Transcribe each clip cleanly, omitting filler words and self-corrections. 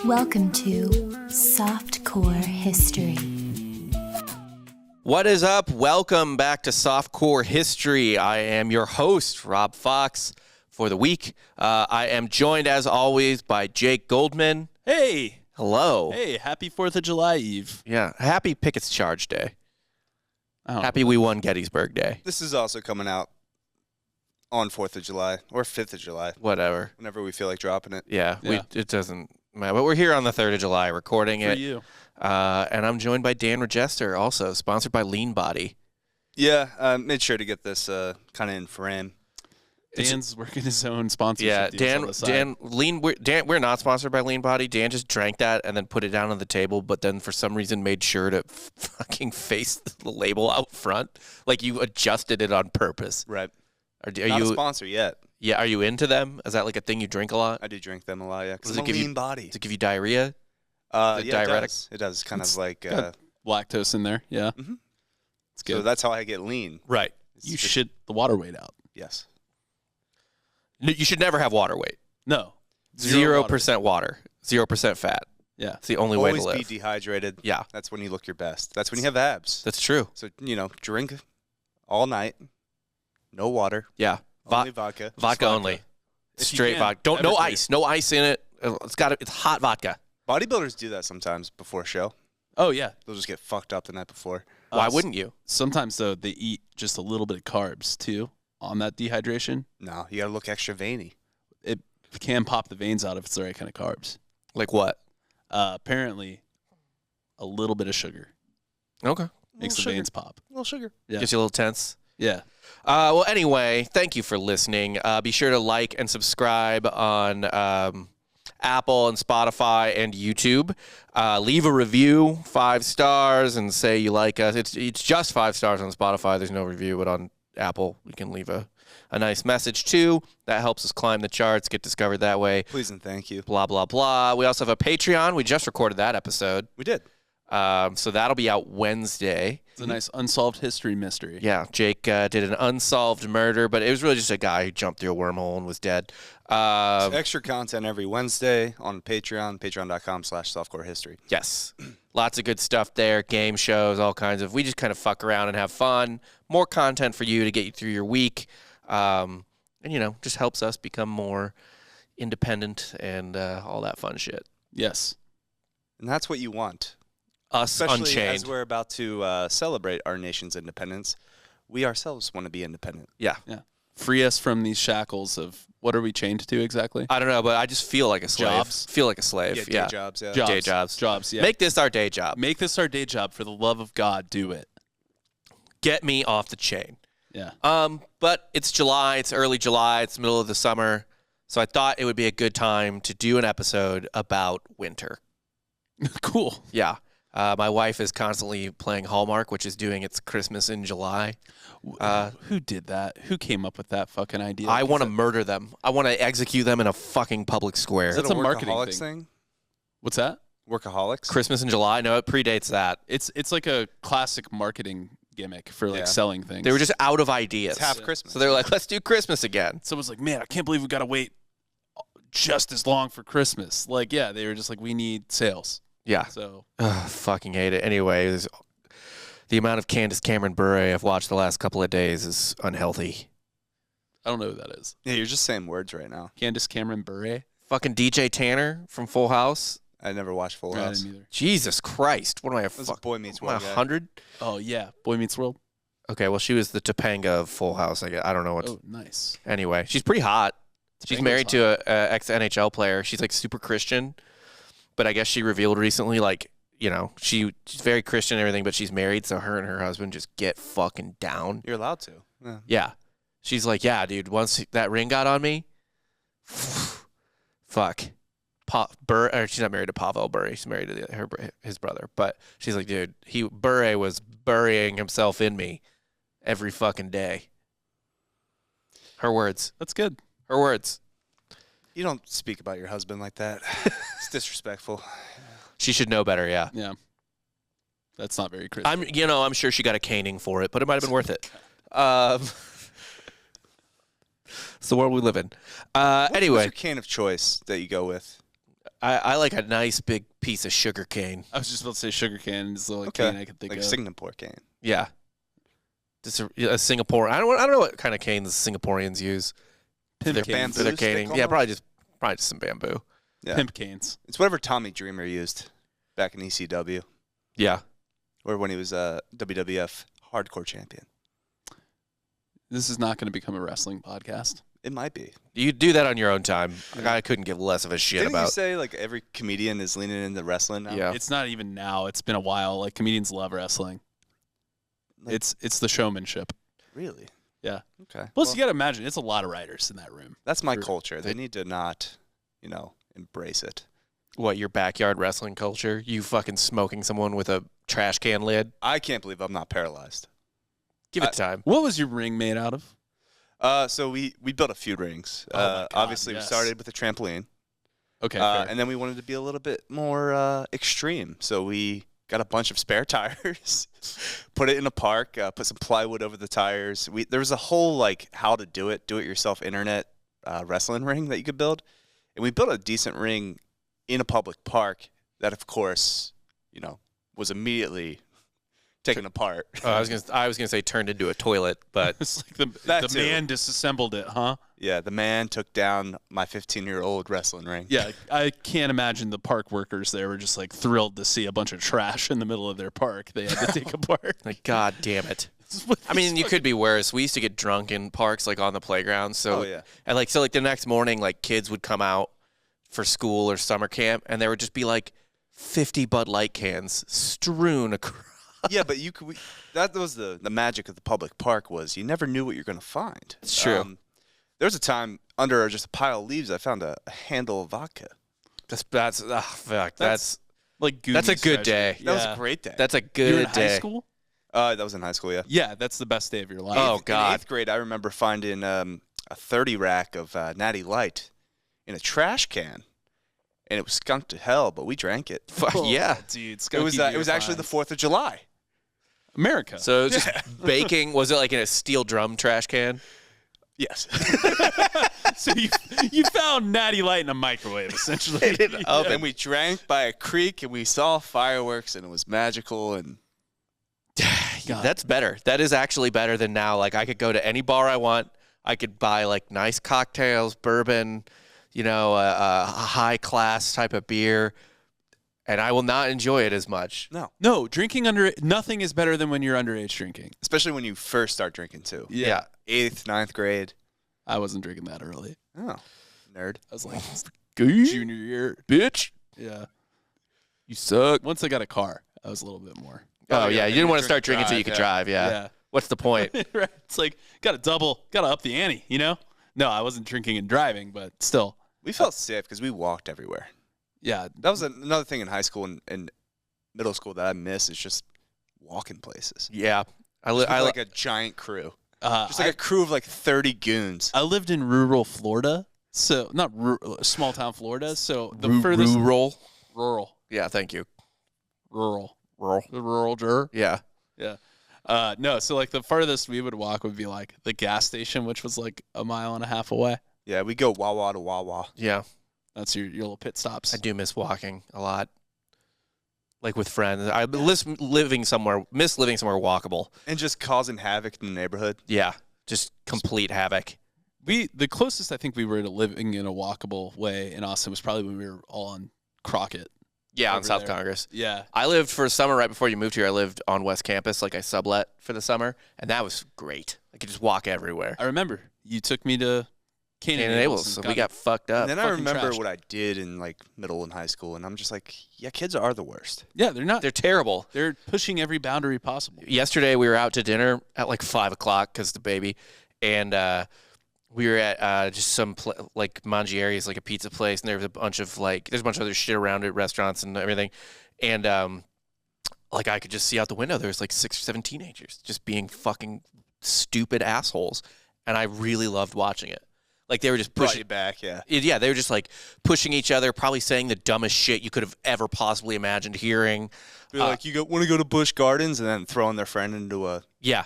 Welcome to Softcore History. What is up? Welcome back to Softcore History. I am your host, Rob Fox, for the week. I am joined, as always, by Jake Goldman. Hey. Hello. Hey, happy 4th of July Eve. Yeah, happy Pickett's Charge Day. Oh. Happy we won Gettysburg Day. This is also coming out on 4th of July or 5th of July. Whatever. Whenever we feel like dropping it. Yeah. It doesn't matter. But we're here on the 3rd of July recording it. For you. And I'm joined by Dan Regester, also sponsored by Lean Body. Yeah, made sure to get this kind of in frame. Dan's working his own sponsorship. Yeah, we're not sponsored by Lean Body. Dan just drank that and then put it down on the table, but then for some reason made sure to fucking face the label out front. Like you adjusted it on purpose. Right. Are Not you a sponsor yet. Yeah, are you into them? Is that like a thing you drink a lot? I do drink them a lot, yeah. Because Does I'm it give a lean you body. Does it give you diarrhea? Yeah, diuretic? It does. Kind It's of like... got lactose in there, yeah. Mhm. It's good. So that's how I get lean. Right. You shit the water weight out. Yes. You should never have water weight. No. 0% water. 0% fat. Yeah. It's the only way to Always live. be dehydrated. Yeah. That's when you look your best. That's when you have abs. That's true. So, drink all night. No water. Yeah. Only vodka. Vodka only. If you Straight can, vodka. No everything. ice. No ice in it. It's hot vodka. Bodybuilders do that sometimes before a show. Oh, yeah. They'll just get fucked up the night before. Why wouldn't you? Sometimes, though, they eat just a little bit of carbs, too, on that dehydration. No, you got to look extra veiny. It can pop the veins out if it's the right kind of carbs. Like what? Apparently, a little bit of sugar Okay. makes the veins pop. A little sugar. Yeah. Gets you a little tense. Yeah. Well, anyway, thank you for listening. Be sure to like and subscribe on Apple and Spotify and YouTube. Leave a review, 5 stars, and say you like us. It's just 5 stars on Spotify. There's no review, but on Apple, you can leave a nice message too. That helps us climb the charts, get discovered that way. Please and thank you. Blah, blah, blah. We also have a Patreon. We just recorded that episode. We did. So that'll be out Wednesday. It's a nice unsolved history mystery. Yeah, Jake did an unsolved murder, but it was really just a guy who jumped through a wormhole and was dead. Extra content every Wednesday on Patreon, patreon.com/softcorehistory. Yes. Lots of good stuff there, game shows, all kinds of. We just kind of fuck around and have fun. More content for you to get you through your week. And, just helps us become more independent and all that fun shit. Yes. And that's what you want. Us Especially Unchained. as we're about to celebrate our nation's independence. We ourselves want to be independent. Yeah. Yeah. Free us from these shackles of what are we chained to exactly? I don't know, but I just feel like a slave. Jobs. Feel like a slave. Day jobs, yeah. Jobs. Day jobs. Jobs, yeah. Make this our day job. Make this our day job. For the love of God, do it. Get me off the chain. Yeah. But it's July. It's early July. It's the middle of the summer. So I thought it would be a good time to do an episode about winter. Cool. Yeah. My wife is constantly playing Hallmark, which is doing its Christmas in July. Who did that? Who came up with that fucking idea? I want to murder them. I want to execute them in a fucking public square. Is that That's a a marketing Workaholics thing. thing? What's that? Workaholics? Christmas in July? No, it predates that. It's like a classic marketing gimmick for like Yeah. selling things. They were just out of ideas. It's half Christmas. So they were like, let's do Christmas again. Someone's like, man, I can't believe we got to wait just as long for Christmas. Like, yeah, they were just like, we need sales. Yeah. So Ugh, fucking hate it. Anyway, the amount of Candace Cameron Bure I've watched the last couple of days is unhealthy. I don't know who that is. Yeah, you're just saying words right now. Candace Cameron Bure. Fucking DJ Tanner from Full House. I never watched Full I House. didn't either. Jesus Christ. What am I, That's a Boy Meets am I, World guy. 100? Oh yeah, Boy Meets World. Okay, well, she was the Topanga of Full House. I don't know what. Oh, nice. Anyway, she's pretty hot. She's Topanga's married to a ex-NHL player. She's like super Christian, but I guess she revealed recently, like, she's very Christian and everything, but she's married, so her and her husband just get fucking down. You're allowed to. Yeah. Yeah. She's like, yeah, dude, once that ring got on me, fuck. She's not married to Pavel Bure. She's married to his brother. But she's like, dude, Bure was burying himself in me every fucking day. Her words. That's good. Her words. You don't speak about your husband like that. It's disrespectful. She should know better, yeah. Yeah. That's not very Christian. I'm sure she got a caning for it, but it might have been worth it. It's the world we live in. What's Anyway, your can of choice that you go with? I like a nice big piece of sugar cane. I was just about to say sugar cane is the only Okay. cane I could think Like of. Singapore cane. Yeah. Just a Singapore. I don't know what kind of cane the Singaporeans use Pimp for canes. their Bamboos, they caning. call Yeah, them? probably just some bamboo. Yeah. Pimp canes. It's whatever Tommy Dreamer used back in ECW, Yeah. or when he was a WWF hardcore champion. This is not going to become a wrestling podcast. It might be. You do that on your own time. I couldn't give less of a shit Didn't you about. say like every comedian is leaning into wrestling now? Yeah. It's not even now. It's been a while. Like comedians love wrestling. Like- It's the showmanship. Really? Yeah. Okay. Plus, Well, you got to imagine it's a lot of writers in that room. that's my for- culture. They need to not, embrace it. What, your backyard wrestling culture? You fucking smoking someone with a trash can lid? I can't believe I'm not paralyzed. Give it time. What was your ring made out of? So we built a few rings. Oh my God, Obviously, yes. we started with a trampoline, Okay. fair. and then we wanted to be a little bit more extreme. So we got a bunch of spare tires, put it in a park, put some plywood over the tires. There was a whole like how to do it yourself internet wrestling ring that you could build, and we built a decent ring in a public park that, of course, was immediately taken apart. I was gonna say turned into a toilet, but It's like the That too. man disassembled it, huh? Yeah, the man took down my 15-year-old wrestling ring. Yeah, I can't imagine the park workers there were just like thrilled to see a bunch of trash in the middle of their park they had to take apart. like, god damn it. I mean, you could be worse. We used to get drunk in parks, like on the playground. So, Oh, yeah. and like the next morning, like kids would come out for school or summer camp, and there would just be like 50 Bud Light cans strewn across. Yeah, but that was the magic of the public park was you never knew what you're going to find. It's true. There was a time under just a pile of leaves I found a handle of vodka. That's Like That's a Goonies good treasure. day. That was Yeah. a great day. a You were good in day. high school? That was in high school, yeah. Yeah, that's the best day of your life. Oh, In God. 8th grade, I remember finding a 30 rack of Natty Light in a trash can, and it was skunked to hell, but we drank it. Fuck yeah. dude. It was actually the 4th of July. America. So it was just baking. Was it like in a steel drum trash can? Yes. So you found Natty Light in a microwave, essentially. And we drank by a creek, and we saw fireworks, and it was magical. And God. That's better. That is actually better than now. Like I could go to any bar I want. I could buy like nice cocktails, bourbon, a high class type of beer, and I will not enjoy it as much. No, drinking nothing is better than when you're underage drinking. especially when you first start drinking, too. Yeah. 8th, 9th grade. I wasn't drinking that early. Oh, nerd. I was like junior year, bitch. Yeah. You suck. Once I got a car, I was a little bit more. Oh, yeah. then You didn't want to start drink drinking until you could drive. Yeah. What's the point? Right. It's like, got to up the ante, No, I wasn't drinking and driving, but still. We felt safe because we walked everywhere. Yeah. That was another thing in high school and middle school that I miss is just walking places. Yeah. I With like like a giant crew. Uh, Just like a crew of like 30 goons. I lived in rural Florida, so not small town Florida. So the furthest rural. Yeah. Thank you. Rural. Rural. The rural juror. Yeah. Yeah. No, so like the farthest we would walk would be like the gas station, which was like a mile and a half away. Yeah, we go Wawa to Wawa. Yeah. That's your little pit stops. I do miss walking a lot. Like with friends. I miss living somewhere walkable. And just causing havoc in the neighborhood. Yeah. Just complete havoc. The closest I think we were to living in a walkable way in Austin was probably when we were all on Crockett. Yeah, on Over South there. Congress. Yeah. I lived for a summer right before you moved here. I lived on West Campus, like I sublet for the summer, and that was great. I could just walk everywhere. I remember you took me to Canaan And Abel's so and we got fucked up. And then I fucking remember trashed. what I did in like middle and high school, and I'm just like, yeah, kids are the worst. Yeah, they're not. They're terrible. They're pushing every boundary possible. Yesterday we were out to dinner at like 5 o'clock because the baby, and we were at just some like Mangieri's, like a pizza place, and there's a bunch of other shit around it, restaurants and everything, and like I could just see out the window. There's like 6 or 7 teenagers just being fucking stupid assholes, and I really loved watching it. Like they were just Brought pushing you back, yeah. Yeah, they were just like pushing each other, probably saying the dumbest shit you could have ever possibly imagined hearing. Be like, want to go to Busch Gardens, and then throwing their friend into a. Yeah,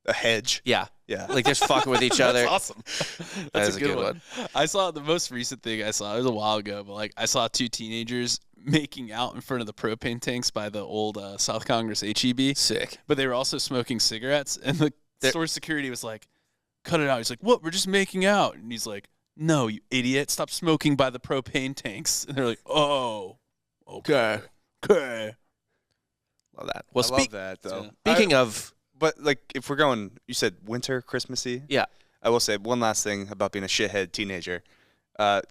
a hedge. Yeah. Yeah. Like they're just fucking with each other. That's awesome. That is a good one. I saw the most recent thing I saw. It was a while ago, but like I saw 2 teenagers making out in front of the propane tanks by the old South Congress HEB. Sick. But they were also smoking cigarettes, and the store security was like, "Cut it out." He's like, "What? We're just making out." And he's like, "No, you idiot! Stop smoking by the propane tanks." And they're like, "Oh, okay." Love that. Well, I love that though. speaking of, But like, if we're going, you said winter, Christmassy. yeah. I will say one last thing about being a shithead teenager.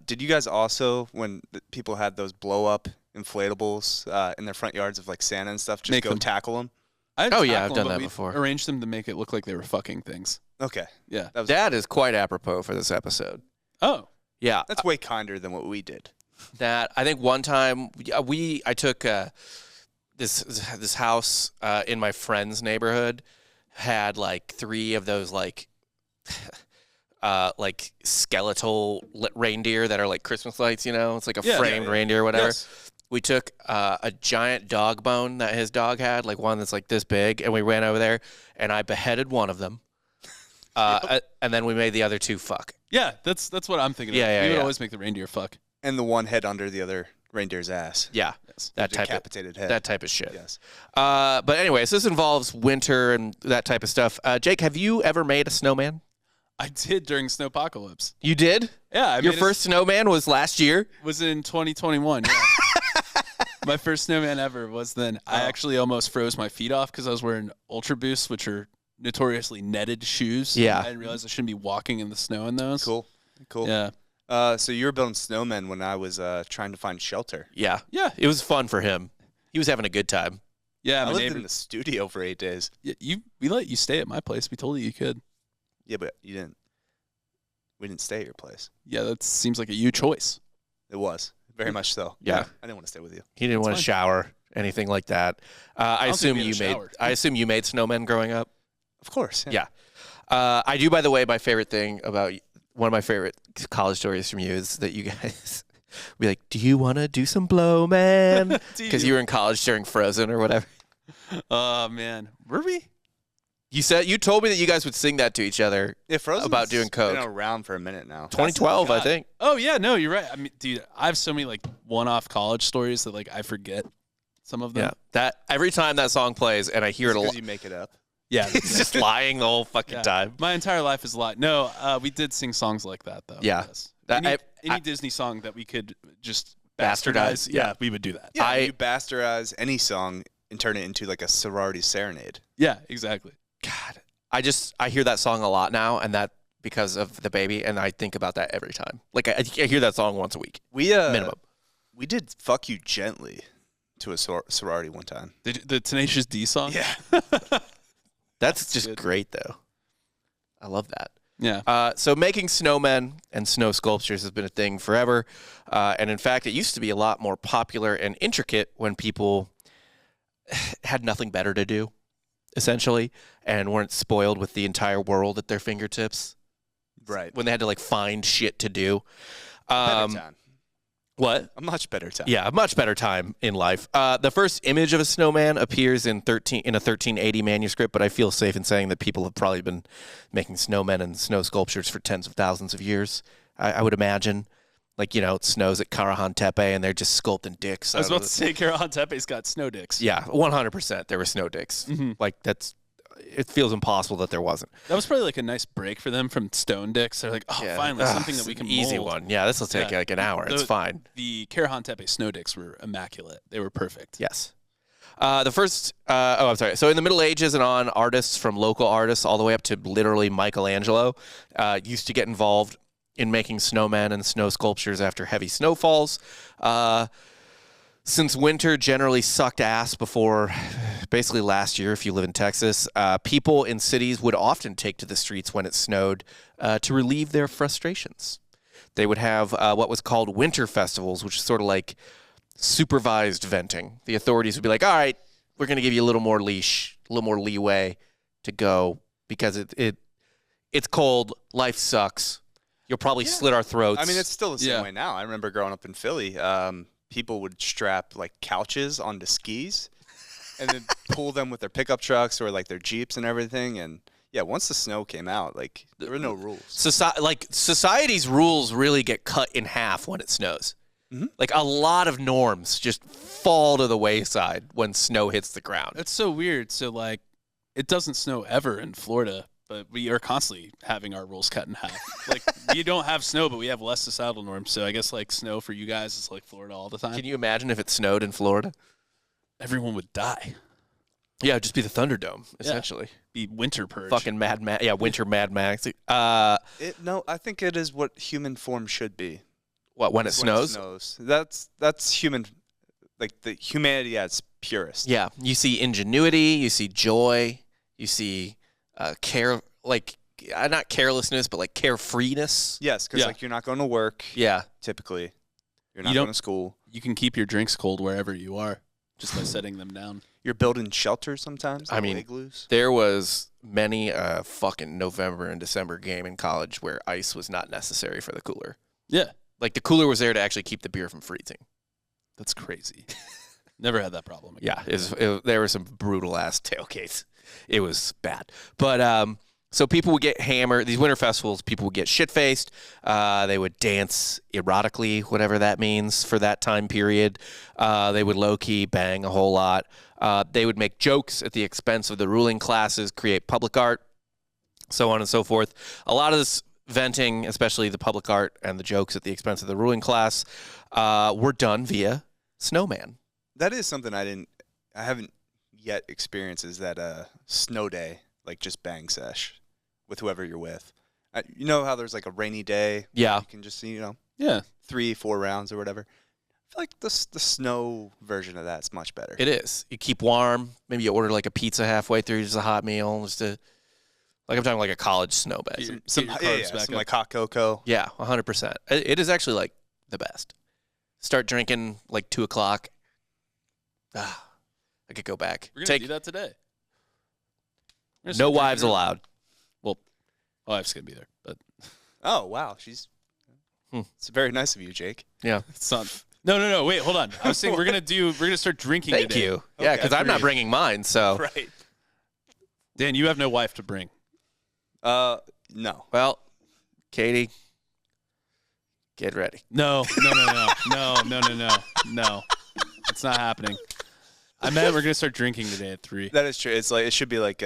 Did you guys also, when people had those blow up inflatables in their front yards of like Santa and stuff, just Make go them. tackle them? I've done that we before. Arranged them to make it look like they were fucking things. Okay, Yeah. That is quite apropos for this episode. Oh. Yeah. that's way kinder than what we did. That I think one time I took this house in my friend's neighborhood had like 3 of those like skeletal reindeer that are like Christmas lights, it's like a framed reindeer or whatever. Yes. We took a giant dog bone that his dog had, like one that's like this big, and we ran over there and I beheaded one of them. And then we made the other 2 fuck. Yeah, that's what I'm thinking. Yeah, We would yeah. always make the reindeer fuck. And the one head under the other reindeer's ass. Yeah, Yes. that type of Decapitated head. that type of shit. Yes. But anyways, this involves winter and that type of stuff. Jake, have you ever made a snowman? I did during Snowpocalypse. You did? Yeah, Your first snowman was last year? was in 2021. Yeah. My first snowman ever was then. I actually almost froze my feet off because I was wearing Ultra Boosts, which are notoriously netted shoes. Yeah. I didn't realize I shouldn't be walking in the snow in those. Cool. Yeah. So you were building snowmen when I was trying to find shelter. Yeah. Yeah. It was fun for him. He was having a good time. Yeah, I my lived neighbor. in the studio for 8 days. We let you stay at my place. We told you could. Yeah, but you didn't. We didn't stay at your place. Yeah, that seems like a you choice. It was very much so. Yeah. I didn't want to stay with you. He didn't want to fine. shower, anything like that. I don't think assume we had you a made. shower. I assume you made snowmen growing up. Of course. Yeah. I do. By the way, my favorite thing about one of my favorite college stories from you is that you guys be like, "Do you want to do some blow, man?" Because you were in college during Frozen or whatever. Oh man, were we? You told me that you guys would sing that to each other. Yeah, Frozen's About doing coke. been around for a minute now. 2012, I God. think. Oh yeah, no, you're right. I mean, dude, I have so many like one-off college stories that like I forget some of them. Yeah. That every time that song plays and I hear it a lot, Because you make it up. Yeah, he's just lying the whole fucking yeah. time. My entire life is a lie. No, we did sing songs like that though. Yeah. Yes. That- Any I- Disney song that we could just Bastardize, yeah. yeah, we would do that. Yeah, I- you bastardize any song and turn it into like a sorority serenade. Yeah, exactly. God, I hear that song a lot now, and that because of the baby, and I think about that every time. Like I hear that song once a week, We minimum. We did "Fuck You Gently" to a sorority one time. The Tenacious D song. Yeah. That's just good. great, though. I love that. Yeah. So making snowmen and snow sculptures has been a thing forever, and in fact, it used to be a lot more popular and intricate when people had nothing better to do, essentially, and weren't spoiled with the entire world at their fingertips. Right. When they had to like find shit to do. Better time. What? A much better time. Yeah, a much better time in life. The first image of a snowman appears in a 1380 manuscript, but I feel safe in saying that people have probably been making snowmen and snow sculptures for tens of thousands of years. I would imagine. Like, it snows at Karahan Tepe, and they're just sculpting dicks. I was about to say Karahan Tepe's got snow dicks. Yeah, 100% there were snow dicks. Mm-hmm. Like, it feels impossible that there wasn't. That was probably like a nice break for them from stone dicks. They're like, finally, something that we can easy mold. one. Yeah, this will take like an hour. It's fine. The Karahan Tepe snow dicks were immaculate. They were perfect. Yes. The first, I'm sorry. So in the Middle Ages and on, artists from local artists all the way up to literally Michelangelo used to get involved in making snowmen and snow sculptures after heavy snowfalls. Since winter generally sucked ass before basically last year, if you live in Texas, people in cities would often take to the streets when it snowed to relieve their frustrations. They would have what was called winter festivals, which is sort of like supervised venting. The authorities would be like, all right, we're going to give you a little more leash, a little more leeway to go because it's cold, life sucks. You'll probably slit our throats. I mean, it's still the same Yeah. way now. I remember growing up in Philly, people would strap like couches onto skis and then pull them with their pickup trucks or like their Jeeps and everything. And Yeah, once the snow came out, like there were no rules. Society's rules really get cut in half when it snows. Mm-hmm. Like a lot of norms just fall to the wayside when snow hits the ground. That's so weird. So like, it doesn't snow ever in Florida, but we are constantly having our rules cut in half. Like we don't have snow, but we have less societal norms. So I guess like snow for you guys is like Florida all the time. Can you imagine if it snowed in Florida? Everyone would die. Yeah, it'd just be the Thunderdome, essentially. Be winter purge. Fucking Mad Max. Yeah, winter Mad Max. No, I think it is what human form should be. What, when it snows? That's human, like the humanity at its purest. Yeah, you see ingenuity, you see joy, you see care, like not carelessness, but like carefreeness. Yes, because like you're not going to work. Yeah, typically, you're not going to school. You can keep your drinks cold wherever you are, just by setting them down. You're building shelters sometimes. I mean, igloos. There was many fucking November and December game in college where ice was not necessary for the cooler. Yeah. Like the cooler was there to actually keep the beer from freezing. That's crazy. Never had that problem again. Yeah, there were some brutal ass tailgates. It was bad. But so people would get hammered. These winter festivals, people would get shit-faced. They would dance erotically, whatever that means for that time period. They would low-key bang a whole lot. They would make jokes at the expense of the ruling classes, create public art, so on and so forth. A lot of this venting, especially the public art and the jokes at the expense of the ruling class, were done via Snowman. That is something I haven't yet experienced, is that snow day, like just bang sesh with whoever you're with. You know how there's like a rainy day? Yeah. You can just, 3-4 rounds or whatever. I feel like the snow version of that's much better. It is. You keep warm. Maybe you order like a pizza halfway through, just a hot meal, just to, like I'm talking like a college snow bed. Some like hot cocoa. Yeah, 100%. It is actually like the best. Start drinking like 2 o'clock. I could go back. We're going to do that today. No wives allowed. Well, my wife's going to be there. But oh, wow. It's very nice of you, Jake. Yeah. It's not. No. Wait, hold on. I was saying we're going to start drinking Thank today. you. Yeah, because I'm not bringing mine, so. Right. Dan, you have no wife to bring. No. Well, Katie, get ready. No. It's not happening. I meant we're going to start drinking today at 3. That is true. It's like, it should be like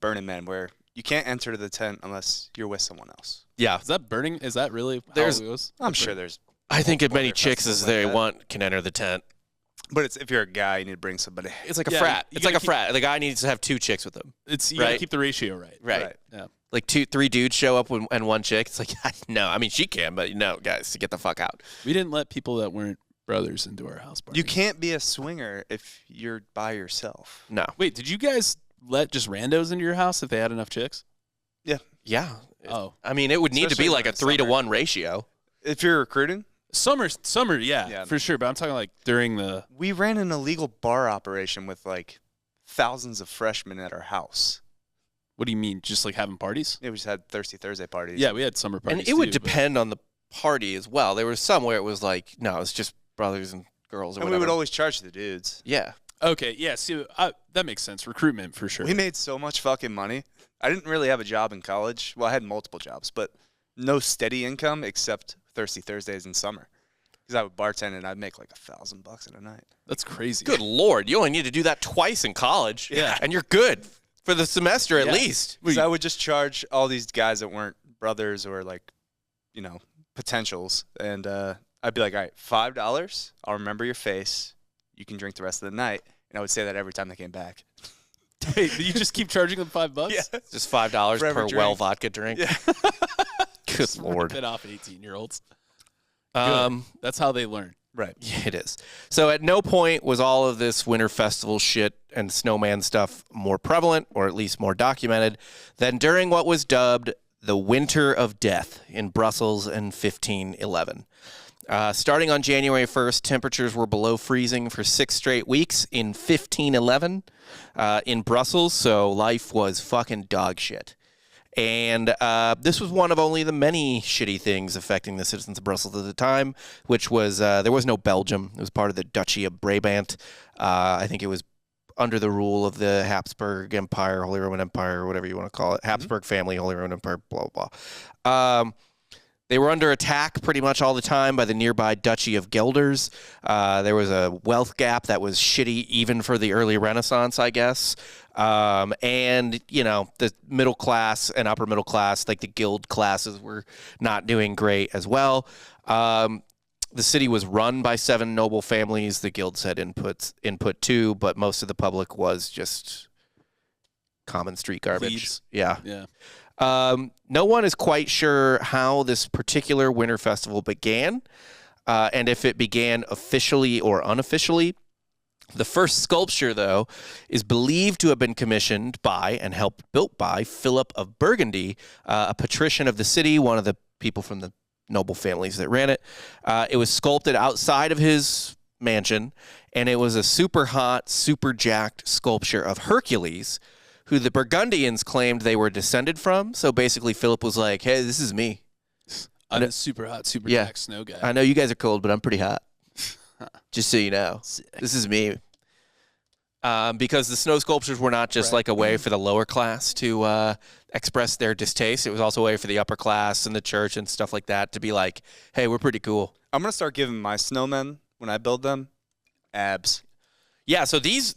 Burning Man, where you can't enter the tent unless you're with someone else. Yeah. Is that burning? Is that really how it goes? I'm sure there's. I think as many chicks as they that. want can enter the tent. But if you're a guy, you need to bring somebody. It's like a frat. It's like a frat. The guy needs to have 2 chicks with him. You got to keep the ratio right. Right. Yeah. Like 2-3 dudes show up and 1 chick. It's like, no. I mean, she can, but no, guys, to get the fuck out. We didn't let people that weren't brothers into our house party. You can't be a swinger if you're by yourself. No. Wait, did you guys let just randos into your house if they had enough chicks? Yeah. Yeah. Oh. I mean, it would need to be like a 3-to-1 ratio. If you're recruiting? Summer, yeah, for sure. But I'm talking like during the. We ran an illegal bar operation with like thousands of freshmen at our house. What do you mean? Just like having parties? Yeah, we just had Thirsty Thursday parties. Yeah, we had summer parties. And it would depend on the party as well. There was some where it was like, no, it's just brothers and girls or and whatever. We would always charge the dudes. Yeah. Okay, yeah, see, that makes sense. Recruitment for sure. We made so much fucking money. I didn't really have a job in college. Well, I had multiple jobs, but no steady income except Thirsty Thursdays in summer. Because I would bartend and I'd make like $1,000 in a night. That's crazy. Good Lord. You only need to do that twice in college. Yeah. And you're good for the semester at least. Because I would just charge all these guys that weren't brothers or like, potentials. And I'd be like, all right, $5. I'll remember your face. You can drink the rest of the night. And I would say that every time they came back. Wait, you just keep charging them $5? Yeah. Just $5 per drink. well vodka drink. Yeah. Good Lord. Rip it off 18-year-olds. That's how they learn. Right. Yeah, it is. So at no point was all of this winter festival shit and snowman stuff more prevalent, or at least more documented, than during what was dubbed the Winter of Death in Brussels in 1511. Starting on January 1st, temperatures were below freezing for 6 straight weeks in 1511 in Brussels, so life was fucking dog shit. And this was one of only the many shitty things affecting the citizens of Brussels at the time, which was there was no Belgium. It was part of the Duchy of Brabant. I think it was under the rule of the Habsburg Empire, Holy Roman Empire, or whatever you want to call it. Habsburg family, Holy Roman Empire, blah, blah, blah. They were under attack pretty much all the time by the nearby Duchy of Guelders. There was a wealth gap that was shitty even for the early Renaissance, I guess. And, you know, the middle class and upper middle class, like the guild classes, were not doing great as well. The city was run by 7 noble families. The guilds had input too, but most of the public was just common street garbage. Thieves. Yeah. Yeah. No one is quite sure how this particular winter festival began, and if it began officially or unofficially. The first sculpture, though, is believed to have been commissioned by and helped built by Philip of Burgundy, a patrician of the city, one of the people from the noble families that ran it. It was sculpted outside of his mansion, and it was a super hot, super jacked sculpture of Hercules, who the Burgundians claimed they were descended from. So basically, Philip was like, hey, this is me. I'm a super hot, super Yeah. jack snow guy. I know you guys are cold, but I'm pretty hot. Just so you know. This is me. Because the snow sculptures were not just like a way for the lower class to express their distaste. It was also a way for the upper class and the church and stuff like that to be like, hey, we're pretty cool. I'm going to start giving my snowmen, when I build them, abs. Yeah, so these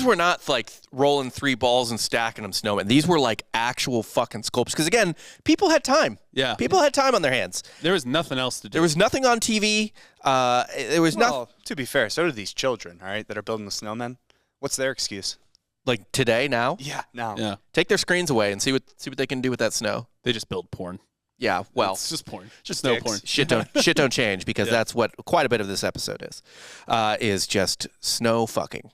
were not like rolling 3 balls and stacking them snowmen. These were like actual fucking sculptures. Because again, people had time. Yeah. People had time on their hands. There was nothing else to do. There was nothing on TV. There was nothing. Well, to be fair, so do these children, all right, that are building the snowmen. What's their excuse? Like today, now? Yeah, now. Yeah. Take their screens away and see what they can do with that snow. They just build porn. Yeah, well, It's just porn. Just Dicks. no porn. shit don't change because that's what quite a bit of this episode is just snow fucking.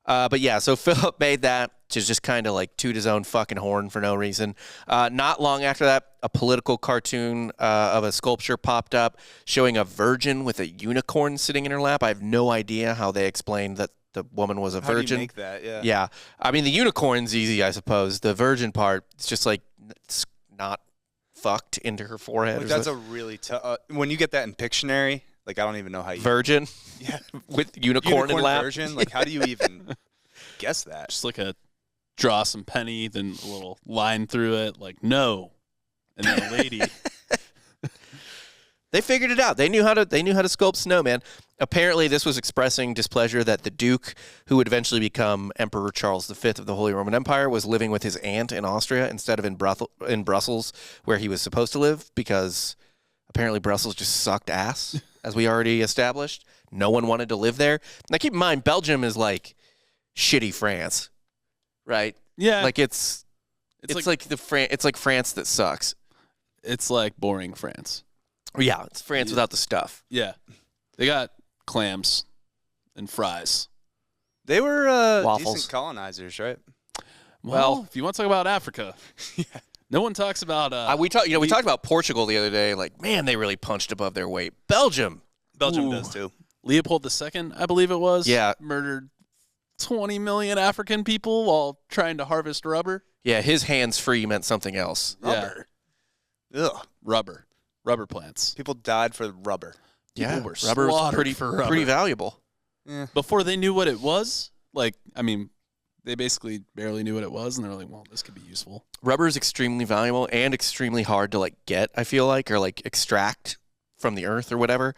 But yeah, so Philip made that to just kind of like toot his own fucking horn for no reason. Not long after that, a political cartoon of a sculpture popped up showing a virgin with a unicorn sitting in her lap. I have no idea how they explained that the woman was a How virgin. do you make that? Yeah. Yeah. I mean, the unicorn's easy, I suppose. The virgin part, it's just like it's not fucked into her forehead. Like, or that's something. a really tough. When you get that in Pictionary, like I don't even know how you. Virgin Yeah. with unicorn in lap. version. Like how do you even guess that? Just like a draw some penny, then a little line through it, like no. And then a lady. They figured it out. They knew how to sculpt Snowman. Apparently, this was expressing displeasure that the Duke, who would eventually become Emperor Charles V of the Holy Roman Empire, was living with his aunt in Austria instead of in Brussels, where he was supposed to live, because apparently Brussels just sucked ass, as we already established. No one wanted to live there. Now, keep in mind, Belgium is like shitty France, right? Yeah. Like it's like France that sucks. It's like boring France. Yeah, it's France without the stuff. Yeah. They got clams and fries. They were Waffles. decent colonizers, right? Well, if you want to talk about Africa, no one talks about. We talked about Portugal the other day. Like, man, they really punched above their weight. Belgium. Belgium Ooh. does too. Leopold II, I believe it was. Yeah. Murdered 20 million African people while trying to harvest rubber. Yeah, his hands free meant something else. Rubber. Ugh. Rubber plants. People died for rubber. Yeah, People were rubber was slaughtered for rubber. pretty valuable. Yeah. Before they knew what it was, like, I mean, they basically barely knew what it was, and they're like, well, this could be useful. Rubber is extremely valuable and extremely hard to like get, I feel like, or like extract from the earth or whatever.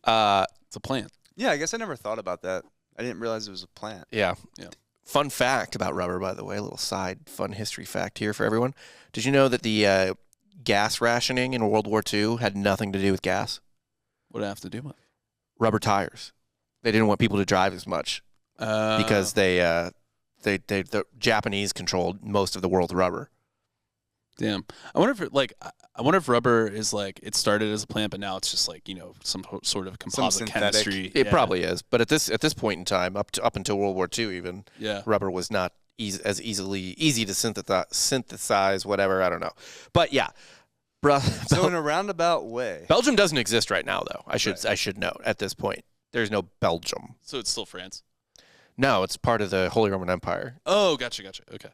It's a plant. Yeah, I guess I never thought about that. I didn't realize it was a plant. Yeah. Yeah. Fun fact about rubber, by the way, a little side fun history fact here for everyone. Did you know that the gas rationing in World War II had nothing to do with gas? What did it have to do with? Rubber tires. They didn't want people to drive as much because the Japanese controlled most of the world's rubber. Damn. I wonder if rubber is like it started as a plant, but now it's just like, you know, some sort of composite synthetic. chemistry. It probably is, but at this point in time, up until World War II, even rubber was not easy to synthesize. Whatever, I don't know, but yeah. So in a roundabout way, Belgium doesn't exist right now, though. I should note at this point, there's no Belgium. So it's still France. No, it's part of the Holy Roman Empire. Oh, gotcha. Okay.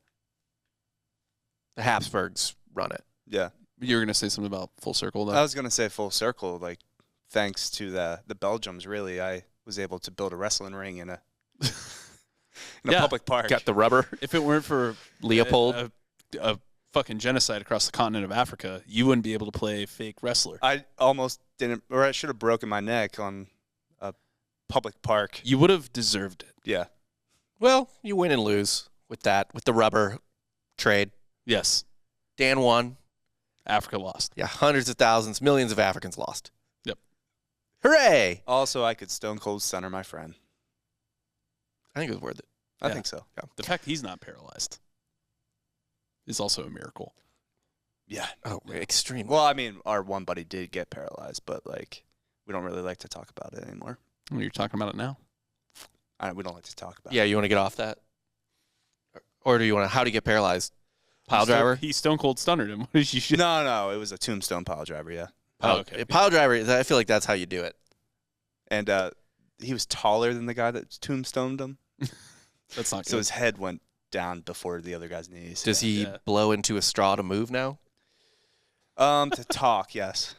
The Habsburgs run it. yeah. You were gonna say something about full circle, though. I was gonna say full circle. Like, thanks to the Belgians, really, I was able to build a wrestling ring in in a public park. Got the rubber. If it weren't for Leopold. a fucking genocide across the continent of Africa, you wouldn't be able to play fake wrestler. I almost didn't, or I should have broken my neck on a public park. You would have deserved it. Yeah. Well, you win and lose with that, with the rubber trade. Yes. Dan won. Africa lost. Yeah, hundreds of thousands, millions of Africans lost. Yep. Hooray! Also, I could stone cold stunner my friend. I think it was worth it. I think so. Yeah. The fact he's not paralyzed is also a miracle. Yeah. Oh, extreme. Well, I mean, our one buddy did get paralyzed, but like, we don't really like to talk about it anymore. Well, you're talking about it now. We don't like to talk about it. Yeah, you want to get off that? Or do you want to, how do you get paralyzed? Pile driver? He stone cold stunnered him. What did you shoot? No, it was a tombstone pile driver, yeah. Oh, okay. Pile driver, I feel like that's how you do it. And he was taller than the guy that tombstoned him. That's not good. So his head went down before the other guy's knees. Does he blow into a straw to move now? To talk, yes.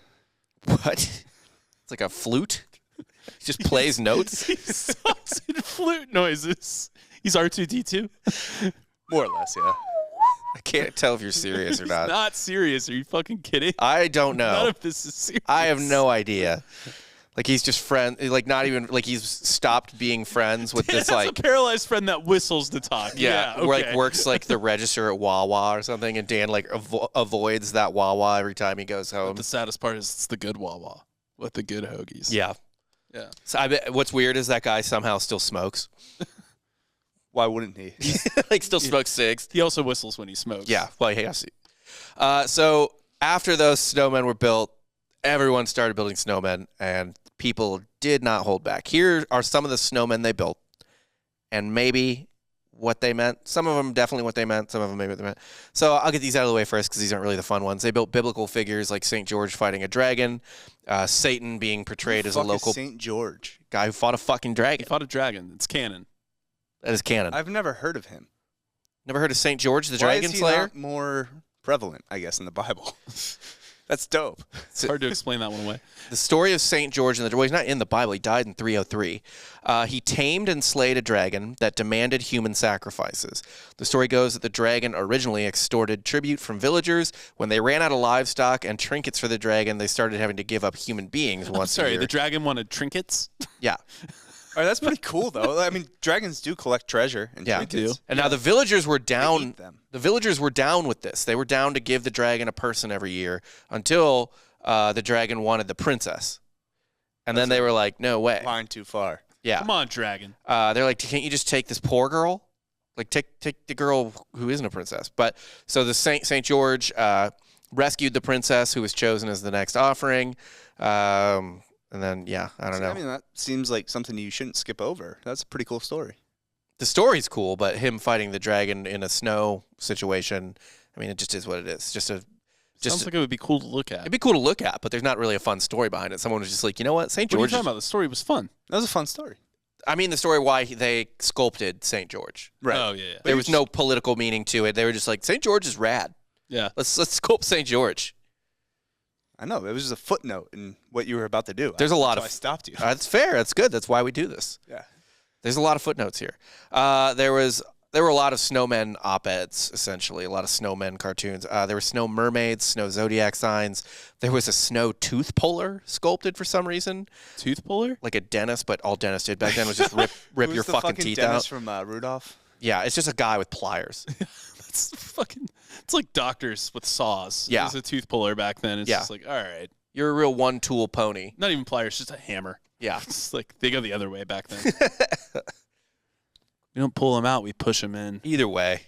What? It's like a flute? He just plays notes? He sucks in flute noises. He's R2-D2. More or less, yeah. I can't tell if you're serious or He's not. not serious. Are you fucking kidding? I don't know. None of this is serious. I have no idea. Like he's just like not even like he's stopped being friends with this That's like a paralyzed friend that whistles to talk. Okay. like works like the register at Wawa or something, and Dan like avoids that Wawa every time he goes home. But the saddest part is it's the good Wawa with the good hoagies. Yeah. So I bet what's weird is that guy somehow still smokes. Why wouldn't he? Like still smokes cigs. He also whistles when he smokes. Yeah. Well, he has to. So after those snowmen were built, everyone started building snowmen, and people did not hold back. Here are some of the snowmen they built, and maybe what they meant. Some of them definitely what they meant. Some of them maybe what they meant. So I'll get these out of the way first because these aren't really the fun ones. They built biblical figures like St. George fighting a dragon, Satan being portrayed as a local St. George guy who fought a fucking He dragon. fought a dragon. It's canon. That is canon. I've never heard of him. Never heard of St. George the Why Dragon is he Slayer? not more prevalent, I guess, in the Bible? That's dope. It's hard to explain that one away. The story of St. George and the well, he's not in the Bible. He died in 303. He tamed and slayed a dragon that demanded human sacrifices. The story goes that the dragon originally extorted tribute from villagers. When they ran out of livestock and trinkets for the dragon, they started having to give up human beings once a Sorry, year. the dragon wanted trinkets? Yeah. All right, that's pretty cool, though. I mean, dragons do collect treasure and Yeah. trinkets. And now the villagers were They down. eat them. The villagers were down with this. They were down to give the dragon a person every year until the dragon wanted the princess. And then they were like, no way. Line too far. Yeah. Come on, dragon. They're like, can't you just take this poor girl? Like, take the girl who isn't a princess. But so the St. George rescued the princess who was chosen as the next offering. And then, I don't know. I mean, that seems like something you shouldn't skip over. That's a pretty cool story. The story's cool, but him fighting the dragon in a snow situation, I mean, it just is what it is. Sounds like it would be cool to look at. It'd be cool to look at, but there's not really a fun story behind it. Someone was just like, you know what, St. What are you George. talking about? The story was fun. That was a fun story. I mean, the story why they sculpted St. George. Right. Oh, yeah. There was no political meaning to it. They were just like, St. George is rad. Yeah. Let's sculpt St. George. I know. It was just a footnote in what you were about to do. There's a lot That's why of. I stopped you. That's fair. That's good. That's why we do this. Yeah. There's a lot of footnotes here. There were a lot of snowmen op-eds, essentially, a lot of snowmen cartoons. There were snow mermaids, snow zodiac signs. There was a snow tooth puller sculpted for some reason. Tooth puller? Like a dentist, but all dentists did back then was just rip Who's your the fucking teeth dentist out. from Rudolph? Yeah, it's just a guy with pliers. It's like doctors with saws. Yeah. It was a tooth puller back then. It's Yeah. just like, all right. You're a real one-tool pony. Not even pliers, just a hammer. Yeah. It's like they go the other way back then. We don't pull them out, we push them in. Either way.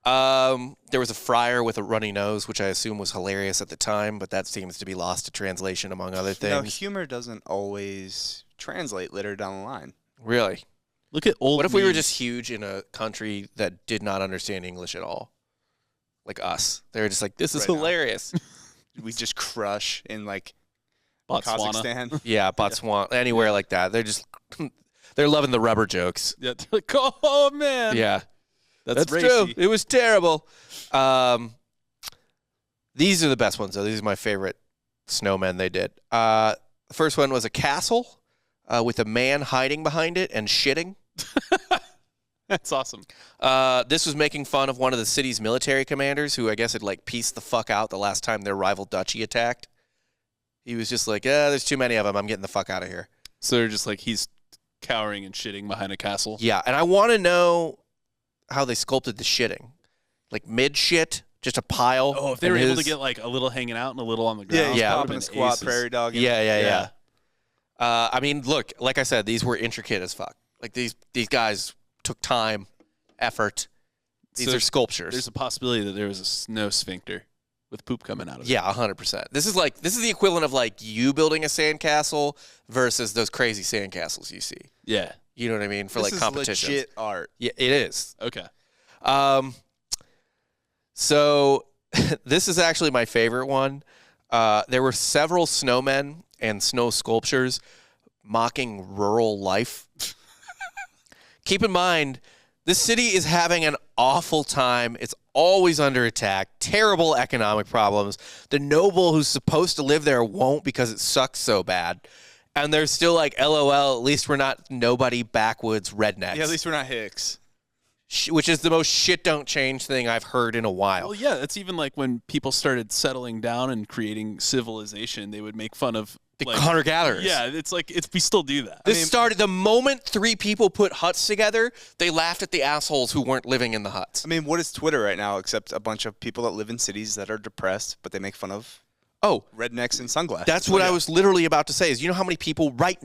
There was a friar with a runny nose, which I assume was hilarious at the time, but that seems to be lost to translation among other No, things. humor doesn't always translate later down the line. Really? Look at old What if we were memes. just huge in a country that did not understand English at all? Like us. They were just like, this is Right now. hilarious. We just crush in like Botswana? Kazakhstan. Yeah, Botswana, anywhere like that. They're loving the rubber jokes. Yeah, they're like, oh, man. Yeah. That's true. racy. It was terrible. These are the best ones, though. These are my favorite snowmen they did. The first one was a castle with a man hiding behind it and shitting. That's awesome. This was making fun of one of the city's military commanders who I guess had like pieced the fuck out the last time their rival duchy attacked. He was just like, there's too many of them. I'm getting the fuck out of here. So they're just like, he's cowering and shitting behind a castle. Yeah, and I want to know how they sculpted the shitting. Like mid-shit, just a pile. Oh, if they were able to get like a little hanging out and a little on the Yeah, ground. he's Yeah. popping a squat, prairie dog. Yeah. I mean, look, like I said, these were intricate as fuck. Like these guys took time, effort. These So are sculptures. There's a possibility that there was a snow sphincter with poop coming out of it. Yeah, 100%. This is the equivalent of like you building a sandcastle versus those crazy sandcastles you see. Yeah. You know what I mean? For This like is competition. legit art. Yeah, it is. Okay. So this is actually my favorite one. There were several snowmen and snow sculptures mocking rural life. Keep in mind, this city is having an awful time. It's always under attack. Terrible economic problems. The noble who's supposed to live there won't because it sucks so bad. And they're still like, LOL, at least we're not nobody backwoods rednecks. Yeah, at least we're not Hicks. Which is the most shit don't change thing I've heard in a while. Well, yeah, that's even like when people started settling down and creating civilization, they would make fun of The like, hunter-gatherers. Yeah, it's like we still do that. This started the moment 3 people put huts together, they laughed at the assholes who weren't living in the huts. I mean, what is Twitter right now except a bunch of people that live in cities that are depressed, but they make fun of Oh, rednecks and sunglasses? that's what I was literally about to say is, you know how many people right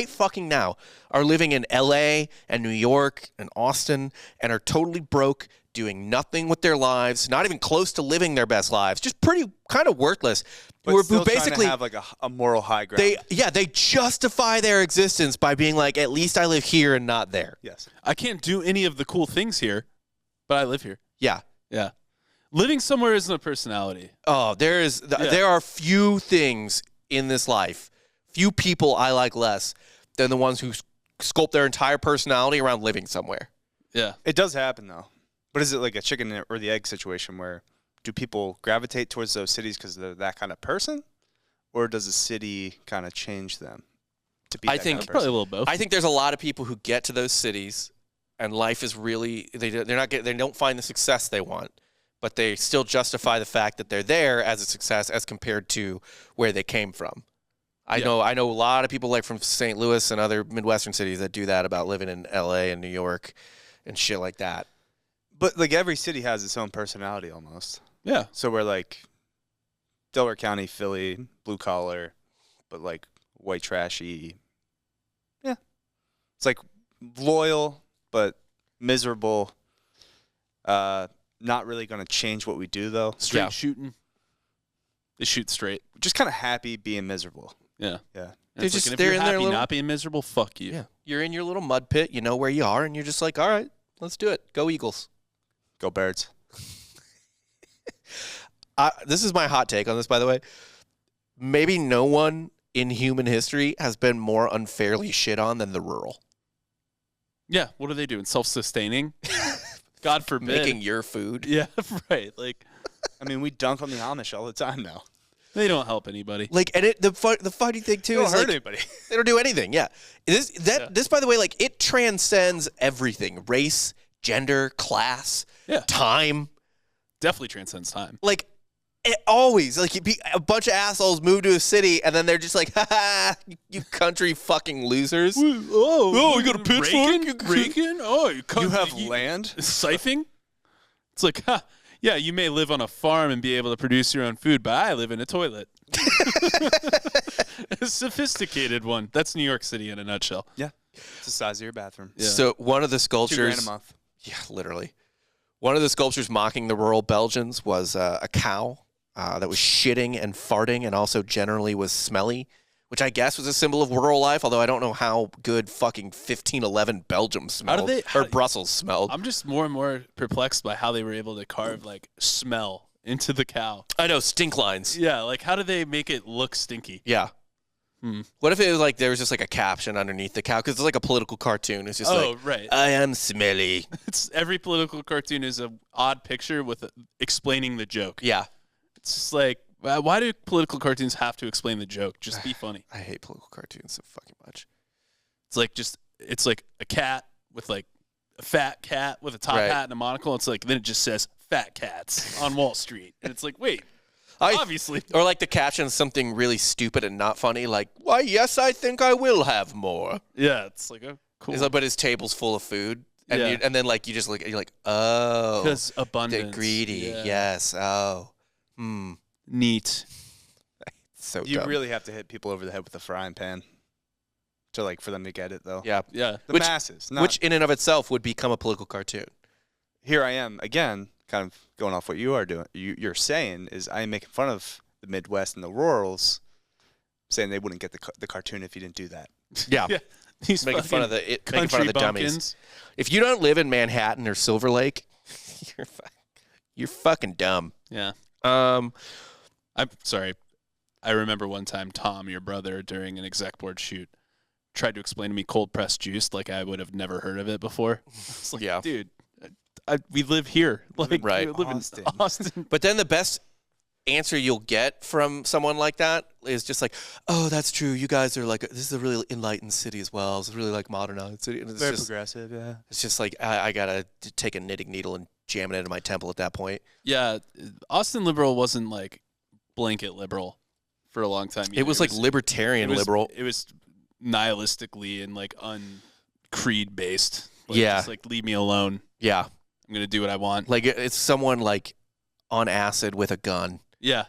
fucking now, are living in LA and New York and Austin and are totally broke, doing nothing with their lives, not even close to living their best lives, just pretty kind of worthless. But who still basically trying to have like a moral high ground. they justify their existence by being like, at least I live here and not there. Yes. I can't do any of the cool things here, but I live here. Yeah. Yeah. Living somewhere isn't a personality. Oh, there are few things in this life, few people I like less than the ones who sculpt their entire personality around living somewhere. Yeah. It does happen, though. But is it like a chicken or the egg situation where do people gravitate towards those cities because they're that kind of person? Or does the city kind of change them to be I that think kind of Probably a person? little both. I think there's a lot of people who get to those cities and life is really they don't find the success they want, but they still justify the fact that they're there as a success as compared to where they came from. I know a lot of people like from St. Louis and other Midwestern cities that do that about living in LA and New York and shit like that. But like every city has its own personality almost. Yeah. So we're like Delaware County, Philly, blue collar, but like white trashy. Yeah. It's like loyal, but miserable. Not really going to change what we do, though. Straight shooting. They shoot straight. Just kind of happy being miserable. Yeah. Yeah. They're It's just- like, and if they're you're in their happy little- not being miserable, fuck you. Yeah. You're in your little mud pit, you know where you are, and you're just like, all right, let's do it. Go Eagles. Go Birds. This is my hot take on this, by the way. Maybe no one in human history has been more unfairly shit on than the rural. Yeah. What are they doing? Self-sustaining? God forbid. Making your food. Yeah, right. Like, I mean, we dunk on the Amish all the time now. they don't help anybody. Like, and the funny thing too They don't is hurt like, anybody. they don't do anything. Yeah. This, by the way, like it transcends everything: race, gender, class, Yeah. time. Definitely transcends time. Like it always like a bunch of assholes move to a city and then they're just like, ha ha, you country fucking losers. Oh, you got a pitchfork? Reagan? Oh, You have land? Siphoning? It's like, yeah, you may live on a farm and be able to produce your own food, but I live in a toilet. A sophisticated one. That's New York City in a nutshell. Yeah. It's the size of your bathroom. Yeah. So one of the sculptures, $2,000 a month. yeah, literally, one of the sculptures mocking the rural Belgians was a cow that was shitting and farting and also generally was smelly, which I guess was a symbol of rural life, although I don't know how good fucking 1511 Belgium smelled or Brussels smelled. I'm just more and more perplexed by how they were able to carve, like, smell into the cow. I know, stink lines. Yeah, like, how do they make it look stinky? Yeah. What if it was like there was just like a caption underneath the cow? Because it's like a political cartoon. It's just Right. I am smelly. It's every political cartoon is an odd picture with explaining the joke. Yeah. It's just like, why do political cartoons have to explain the joke? Just be funny. I hate political cartoons so fucking much. It's like a cat with like a fat cat with a top Right. hat and a monocle. It's like then it just says "Fat Cats" on Wall Street, and it's like, wait, obviously. Or like the caption something really stupid and not funny, like, "Why, yes, I think I will have more." Yeah, it's like a cool. It's like, but his table's full of food, and Yeah. and then like you just look, you're like, oh, Because they're abundance. greedy. Yeah. Yes. Oh, Neat. so You dumb. really have to hit people over the head with a frying pan for them to get it, though. Yeah. Yeah. The masses. Not, Which in and of itself would become a political cartoon. here I am again, kind of going off what you are doing. You're saying is I am making fun of the Midwest and the rurals, saying they wouldn't get the cartoon if you didn't do that. Yeah. Yeah. These Making fun of fucking making fun of the dummies. bumpkins. If you don't live in Manhattan or Silver Lake, you're fucking dumb. Yeah. Um, I'm sorry. I remember one time Tom, your brother, during an exec board shoot, tried to explain to me cold pressed juice like I would have never heard of it before. It's like, Yeah. dude, we live here. Like, Right. we live Austin. in Austin. but then the best answer you'll get from someone like that is just like, "Oh, that's true. You guys are like, this is a really enlightened city as well. It's really like modernized city." And it's Very just, progressive, yeah. it's just like I gotta take a knitting needle and jam it into my temple at that point. Yeah. Austin liberal wasn't like blanket liberal for a long time. It was like libertarian liberal. It was nihilistically and like creed based. Like, Yeah. Just like, leave me alone. Yeah, I'm going to do what I want. like it's someone like on acid with a gun Yeah.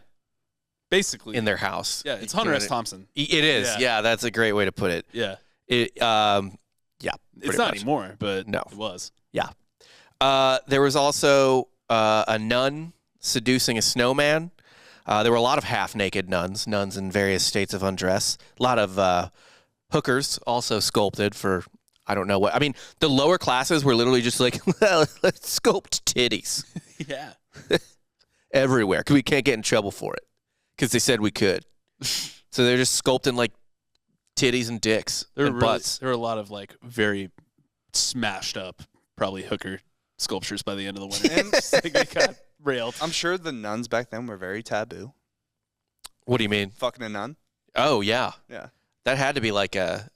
Basically. in their house. Yeah. It's You Hunter know S. what Thompson. It is. Yeah. Yeah, that's a great way to put it. Yeah. Yeah, It's pretty not much. anymore, but No. it was. There was also a nun seducing a snowman. There were a lot of half-naked nuns in various states of undress. A lot of hookers also sculpted for, I don't know what. I mean, the lower classes were literally just like, well, let's sculpt titties Yeah. everywhere. 'Cause we can't get in trouble for it because they said we could. So they're just sculpting like titties and dicks and butts. There were a lot of like very smashed up, probably hooker sculptures by the end of the winter. And It's like they got railed. I'm sure the nuns back then were very taboo. What do you mean? Fucking a nun. Oh yeah. Yeah. That had to be like a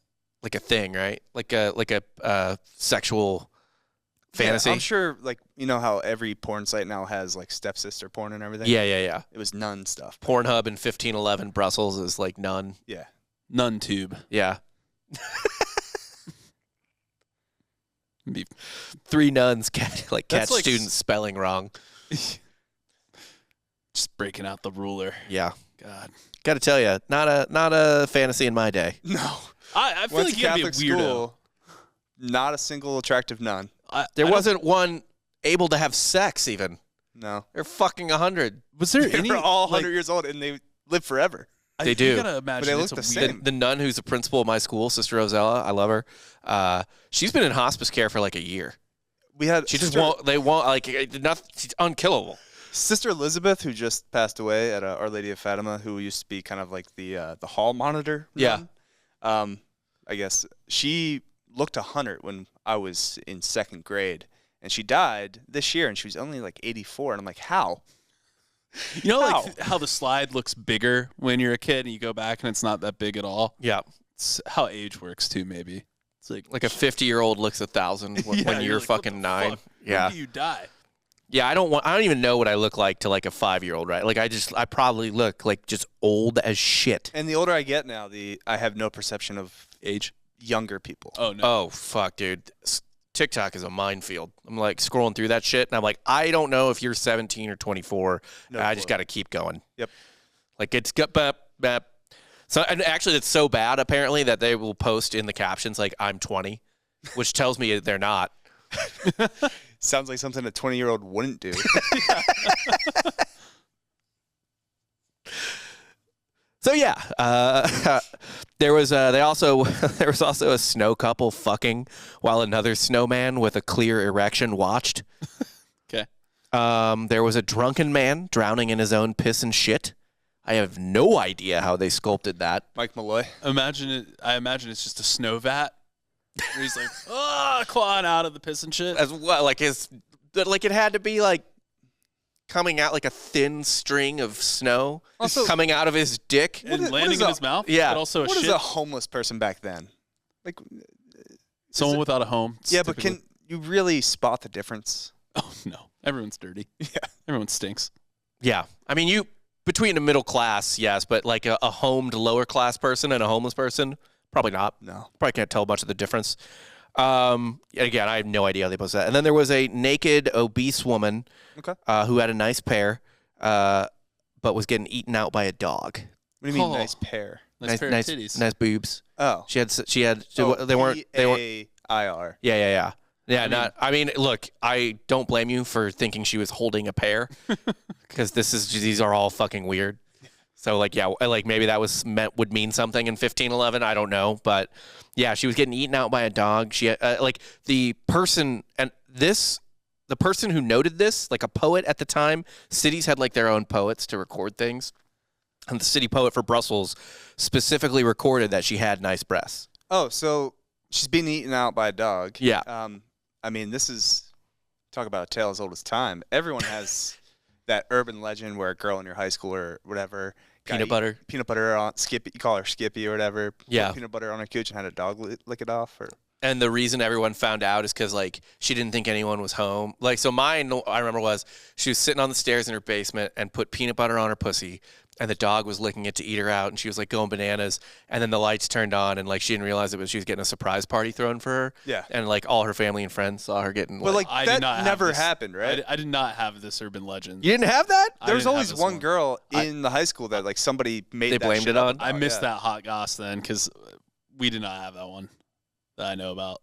thing, right? Like a sexual fantasy. Yeah, I'm sure, like, you know how every porn site now has like stepsister porn and everything? Yeah. It was nun stuff. Pornhub in 1511 Brussels is like none. Yeah. Nun tube. Yeah. Be- 3 nuns catch That's like students spelling wrong. Just breaking out the ruler. Yeah. God. Got to tell you, not a fantasy in my day. No. I feel Went like to you gotta be a Catholic weirdo. school, not a single attractive nun. There I don't- wasn't one able to have sex even. No. They're fucking 100. Was there They any? were all like, 100 years old and they live forever. They You do. gotta imagine But they it's look a the weird- same. The nun who's the principal of my school, Sister Rosella, I love her. She's been in hospice care for like a year. We had She just won't. They won't like. She's unkillable. Sister Elizabeth, who just passed away at Our Lady of Fatima, who used to be kind of like the hall monitor. Yeah. nun. I guess she looked 100 when I was in 2nd grade, and she died this year, and she was only like 84. And I'm like, how? You know, How? like how the slide looks bigger when you're a kid, and you go back and it's not that big at all. Yeah. It's how age works too. Maybe it's Like a 50-year-old looks 1,000 when Yeah, you're like, what fucking the 9. fuck? Yeah. When do you die? Yeah, I don't even know what I look like to like a 5-year-old, right? Like I probably look like just old as shit. And the older I get now, I have no perception of Age? younger people. Oh no. Oh fuck, dude. TikTok is a minefield. I'm like scrolling through that shit and I'm like, I don't know if you're 17 or 24. No I just clue. got to keep going. Yep. Like it's got bap. So and actually it's so bad apparently that they will post in the captions like I'm 20, which tells me they're not. Sounds like something a 20-year-old wouldn't do. So yeah, there was also a snow couple fucking while another snowman with a clear erection watched. Okay. There was a drunken man drowning in his own piss and shit. I have no idea how they sculpted that. Mike Malloy. I imagine it's just a snow vat. Where he's like, clawing out of the piss and shit. As well, like it had to be like coming out like a thin string of snow Also- coming out of his dick. And what landing is in a- his mouth. Yeah. But also What a is shit. a homeless person back then? Like, Someone it- without a home. It's yeah, but typically- you really spot the difference? Oh no, everyone's dirty. Yeah. Everyone stinks. Yeah. I mean, between a middle class, yes, but like a homed lower class person and a homeless person, probably not. No. Probably can't tell much of the difference. Again, I have no idea how they post that. And then there was a naked, obese woman who had a nice pair, but was getting eaten out by a dog. What do you mean, nice pair? Nice pair of titties. Nice boobs. Oh. She had. They weren't. P-A-I-R. Yeah. Yeah, I mean, look, I don't blame you for thinking she was holding a pair, because these are all fucking weird. So like, yeah, like maybe that would mean something in 1511. I don't know, but yeah, she was getting eaten out by a dog. She like the person who noted this, like a poet at the time. Cities had like their own poets to record things, and the city poet for Brussels specifically recorded that she had nice breasts. Oh, so she's being eaten out by a dog. Yeah. I mean, this is talk about a tale as old as time. Everyone has that urban legend where a girl in your high school or whatever Peanut butter on Skippy. You call her Skippy or whatever. Yeah. Put peanut butter on her cooch and had a dog lick it off. And the reason everyone found out is because, like, she didn't think anyone was home. Like, so mine, I remember, was she was sitting on the stairs in her basement and put peanut butter on her pussy, and the dog was licking it to eat her out, and she was, like, going bananas. And then the lights turned on, and, like, she didn't realize she was getting a surprise party thrown for her. Yeah. And, like, all her family and friends saw her getting, Well, like, I that did not never happened, right? I did not have this urban legend. You didn't have that? There was didn't always have this one girl in the high school that, like, somebody made They that blamed shit it up on? about. I missed Yeah. that hot goss then because we did not have that one that I know about.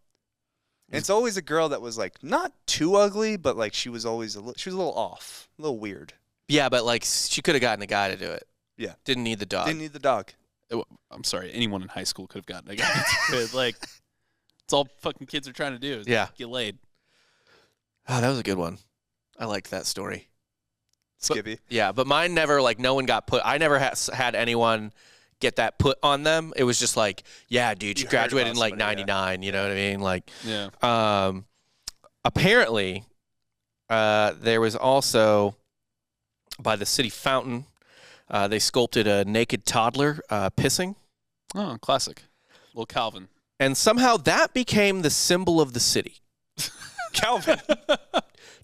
And it's always a girl that was, like, not too ugly, but, like, she was always a little off, a little weird. Yeah, but, like, she could have gotten a guy to do it. Yeah. Didn't need the dog. Didn't need the dog. I'm sorry, anyone in high school could have gotten a guy. Like, it's all fucking kids are trying to do is get laid. Oh, that was a good one. I liked that story. Skippy. Yeah, but mine never, like, no one got put. I never had anyone get that put on them. It was just like, yeah, dude, you You heard graduated in about like somebody, 99. You know what I mean? Like, Yeah. Apparently, there was also by the city fountain, they sculpted a naked toddler pissing. Oh, classic. Little Calvin. And somehow that became the symbol of the city. Calvin.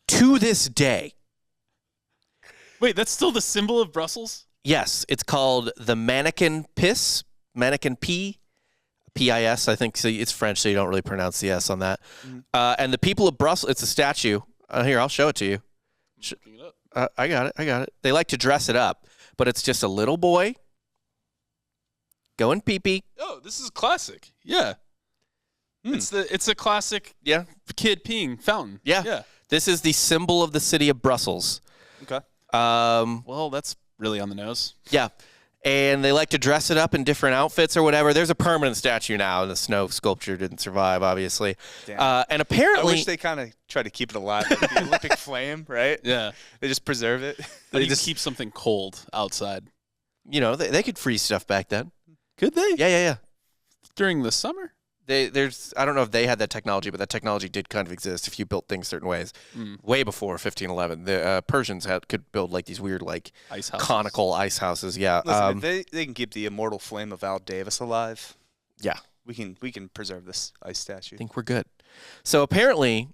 To this day. Wait, that's still the symbol of Brussels? Yes, it's called the mannequin piss, mannequin P, P-I-S, I think. So it's French, so you don't really pronounce the S on that. And the people of Brussels, it's a statue. Here, I'll show it to you. Looking it up. I got it. They like to dress it up, but it's just a little boy going pee-pee. Oh, this is classic. Yeah. It's a classic kid peeing fountain. Yeah. This is the symbol of the city of Brussels. Okay. Well, that's really on the nose. Yeah. And they like to dress it up in different outfits or whatever. There's a permanent statue now. The snow sculpture didn't survive, obviously. And apparently... I wish they kind of try to keep it alive, like the Olympic flame, right? Yeah. They just preserve it. They just keep something cold outside. You know, they could freeze stuff back then. Could they? Yeah. During the summer? I don't know if they had that technology, but that technology did kind of exist if you built things certain ways. Way before 1511, the Persians could build like these weird like ice houses. Conical ice houses. Yeah, Listen, if they can keep the immortal flame of Al Davis alive. Yeah, we can preserve this ice statue. I think we're good. So apparently,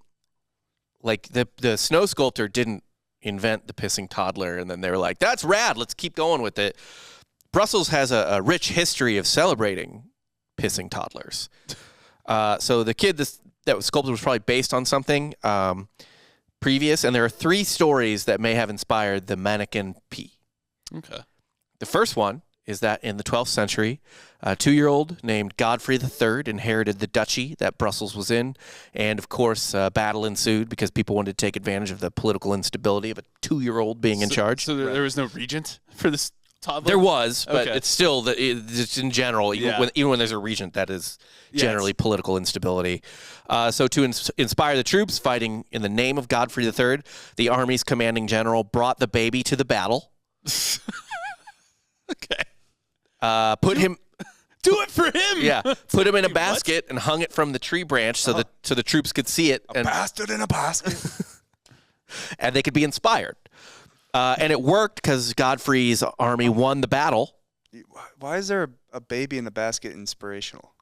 like the snow sculptor didn't invent the pissing toddler, and then they were like, "That's rad. Let's keep going with it." Brussels has a rich history of celebrating pissing toddlers. So the kid that was sculpted was probably based on something previous, and there are 3 stories that may have inspired the mannequin P. Okay. The first one is that in the 12th century, a 2-year-old named Godfrey III inherited the duchy that Brussels was in, and of course, battle ensued because people wanted to take advantage of the political instability of a 2-year-old being in charge. So there was no regent for this toddler? There was, but Okay. it's still it's in general. Even when there's a regent, that is generally political instability. So to inspire the troops fighting in the name of Godfrey III, the army's commanding general brought the baby to the battle. Okay. Put him. Do it for him. Yeah, put him in a basket and hung it from the tree branch so the troops could see it. A bastard in a basket. And they could be inspired. And it worked because Godfrey's army won the battle. Why is there a baby in a basket inspirational?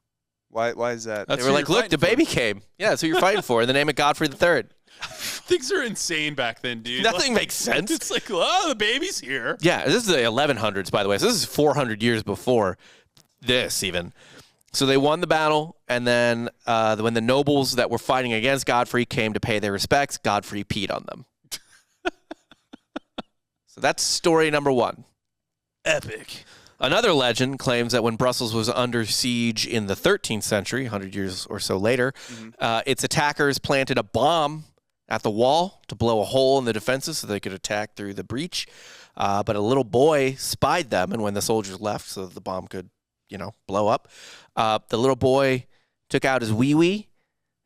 Why is that? That's They were who like, you're look, the fighting baby came. Yeah, that's who you're fighting for in the name of Godfrey III. Things are insane back then, dude. Nothing makes sense. It's like, oh, the baby's here. Yeah, this is the 1100s, by the way. So this is 400 years before this even. So they won the battle, and then when the nobles that were fighting against Godfrey came to pay their respects, Godfrey peed on them. So that's story number one. Epic. Another legend claims that when Brussels was under siege in the 13th century, 100 years or so later, its attackers planted a bomb at the wall to blow a hole in the defenses so they could attack through the breach. But a little boy spied them, and when the soldiers left so that the bomb could, blow up, the little boy took out his wee-wee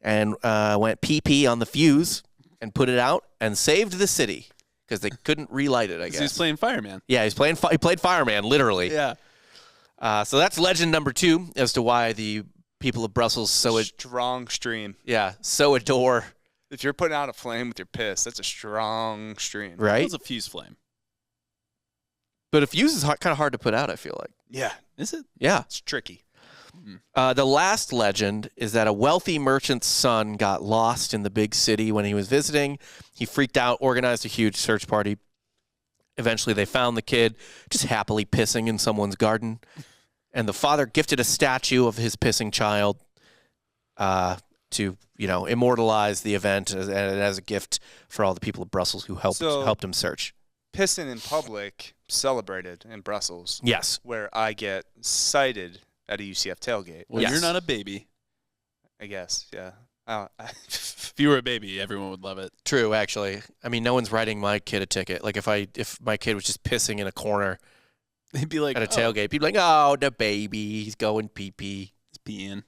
and went pee-pee on the fuse and put it out and saved the city because they couldn't relight it, I guess. He's playing fireman. Yeah, he played fireman, literally. Yeah. So that's legend number two as to why the people of Brussels Strong stream. so adore. If you're putting out a flame with your piss, that's a strong stream. That Right? was a fuse flame. But a fuse is kind of hard to put out, I feel like. Yeah, Is it? Yeah. it's tricky. The last legend is that a wealthy merchant's son got lost in the big city when he was visiting. He freaked out, organized a huge search party. Eventually, they found the kid just happily pissing in someone's garden. And the father gifted a statue of his pissing child to, immortalize the event as a gift for all the people of Brussels who helped him search. Pissing in public celebrated in Brussels, Yes. where I get cited at a UCF tailgate. Well, Yes. you're not a baby. I guess, yeah. If you were a baby, everyone would love it. True, actually. I mean, no one's writing my kid a ticket. Like, if my kid was just pissing in a corner They'd be like, at a tailgate, people like, oh, the baby, he's going pee-pee. He's peeing.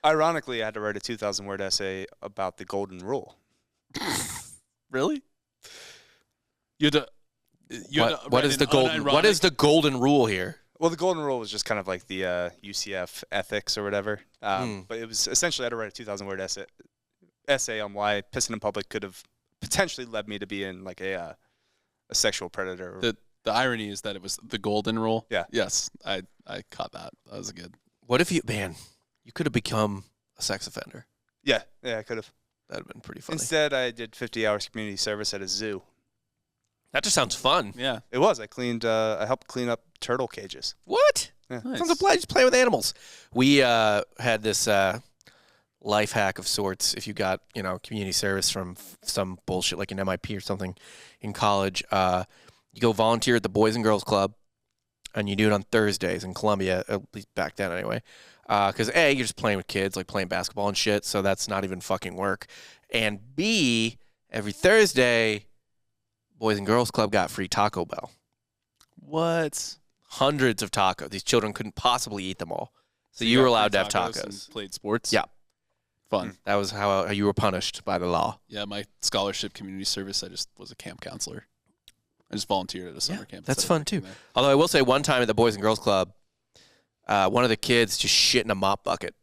Ironically, I had to write a 2,000-word essay about the golden rule. Really? What is the golden rule here? Well, the golden rule was just kind of like the UCF ethics or whatever. But it was essentially I had to write a 2,000-word essay on why pissing in public could have potentially led me to being like a sexual predator. The irony is that it was the golden rule. Yeah. Yes, I caught that. That was good. What if you could have become a sex offender? Yeah, I could have. That would have been pretty funny. Instead, I did 50 hours community service at a zoo. That just sounds fun. Yeah. It was. I helped clean up turtle cages. What? Yeah. Nice. Sounds like just playing with animals. We had this life hack of sorts. If you got community service from some bullshit like an MIP or something in college, you go volunteer at the Boys and Girls Club, and you do it on Thursdays in Columbia, at least back then anyway. Because A, you're just playing with kids, like playing basketball and shit, so that's not even fucking work. And B, every Thursday, Boys and Girls Club got free Taco Bell. What? Hundreds of tacos. These children couldn't possibly eat them all. So you were allowed to have tacos. And played sports? Yeah. Fun. That was how you were punished by the law. Yeah, my scholarship community service, I just was a camp counselor. I just volunteered at a summer camp. That's instead of fun too. working there. Although I will say one time at the Boys and Girls Club, one of the kids just shit in a mop bucket.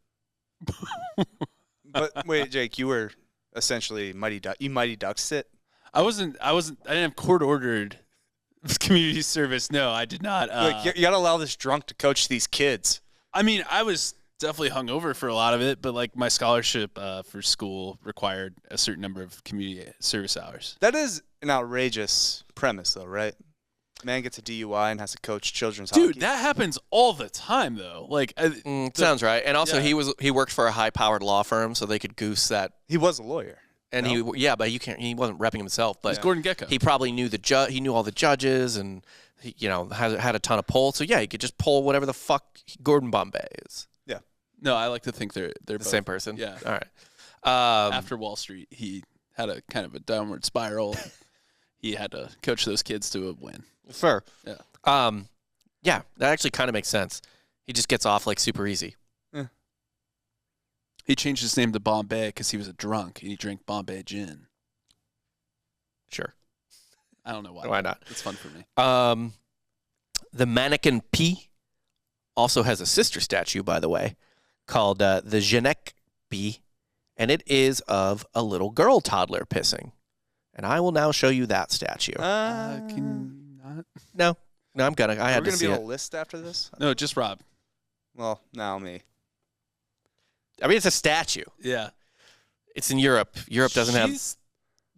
But wait, Jake, you were essentially Mighty Ducks it. I didn't have court ordered community service. No, I did not. You got to allow this drunk to coach these kids. I mean, I was definitely hungover for a lot of it, but like my scholarship for school required a certain number of community service hours. That is an outrageous premise, though, right? Man gets a DUI and has to coach children's hockey. Dude, that happens all the time, though. Like, Sounds right. And also Yeah. he worked for a high-powered law firm, so they could goose that. He was a lawyer. And but he wasn't repping himself. But it's Gordon Gekko. he probably knew he knew all the judges, and he, had a ton of pull. So yeah, he could just pull whatever the fuck Gordon Bombay is. No, I like to think they're The both same person. Yeah. All right. After Wall Street, he had a kind of a downward spiral. He had to coach those kids to a win. Fair. Yeah. Yeah, that actually kind of makes sense. He just gets off like super easy. He changed his name to Bombay because he was a drunk and he drank Bombay gin. Sure. I don't know why. Why not? It's fun for me. The mannequin P also has a sister statue, by the way, called the Genek P, and it is of a little girl toddler pissing. And I will now show you that statue. Can you not? No, I'm gonna. I We're had to going to see be it. a list after this? No, just Rob. Well, now me. I mean, it's a statue. Yeah. It's in Europe. Europe doesn't have.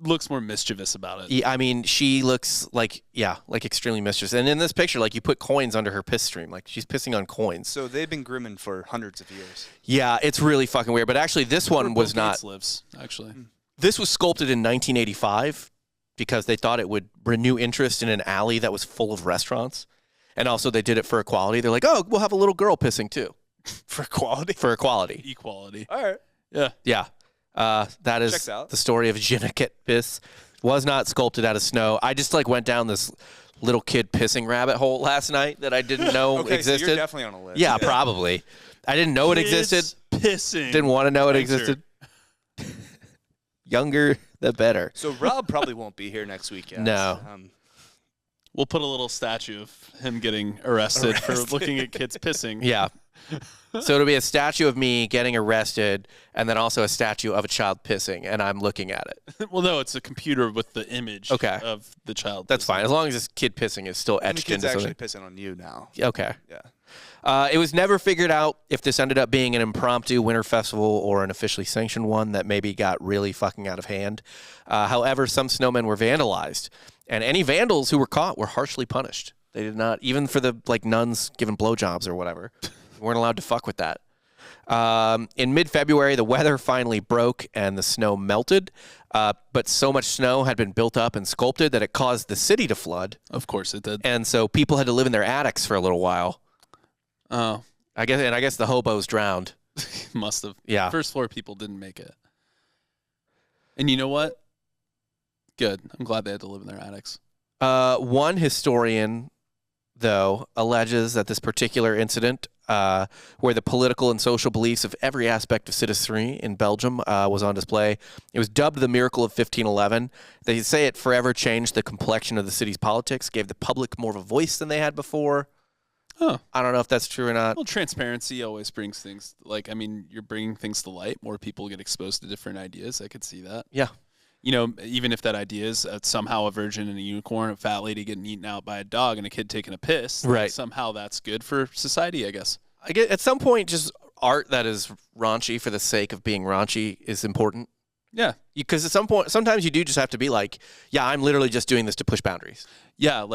Looks more mischievous about it. Yeah, I mean, she looks like extremely mischievous. And in this picture, like you put coins under her piss stream. Like she's pissing on coins. So they've been grooming for hundreds of years. Yeah, it's really fucking weird. But actually, this one was Bill not. Gates lives, actually. This was sculpted in 1985 because they thought it would renew interest in an alley that was full of restaurants. And also they did it for equality. They're like, oh, we'll have a little girl pissing too. For equality? For equality. Equality. All right. Yeah. Yeah. That is the story of Jinniket Piss. Was not sculpted out of snow. I just like went down this little kid pissing rabbit hole last night that I didn't know existed. So you're definitely on a list. Yeah, probably. I didn't know it existed. Pissing. Didn't want to know it existed. Younger, the better. So Rob probably won't be here next week. Guys. No. We'll put a little statue of him getting arrested for looking at kids pissing. Yeah. So it'll be a statue of me getting arrested and then also a statue of a child pissing, and I'm looking at it. Well, no, it's a computer with the image of the child. That's pissing. fine. As long as this kid pissing is still etched the kid's into actually something. pissing on you now. Okay. Yeah. It was never figured out if this ended up being an impromptu winter festival or an officially sanctioned one that maybe got really fucking out of hand. However, some snowmen were vandalized, and any vandals who were caught were harshly punished. They did not, even for the nuns giving blowjobs or whatever, weren't allowed to fuck with that. In mid-February, the weather finally broke and the snow melted, but so much snow had been built up and sculpted that it caused the city to flood. Of course it did. And so people had to live in their attics for a little while. Oh. I guess the hobos drowned. Must have. Yeah. First floor people didn't make it. And you know what? Good. I'm glad they had to live in their attics. One historian, though, alleges that this particular incident, where the political and social beliefs of every aspect of citizenry in Belgium was on display, it was dubbed the Miracle of 1511. They say it forever changed the complexion of the city's politics, gave the public more of a voice than they had before. Huh. I don't know if that's true or not. Well, transparency always brings things, you're bringing things to light. More people get exposed to different ideas. I could see that. Yeah. You know, even if that idea is somehow a virgin and a unicorn, a fat lady getting eaten out by a dog, and a kid taking a piss, right? Somehow that's good for society, I guess. I get at some point, just art that is raunchy for the sake of being raunchy is important. Yeah, because at some point, sometimes you do just have to be like, yeah, I'm literally just doing this to push boundaries. Yeah,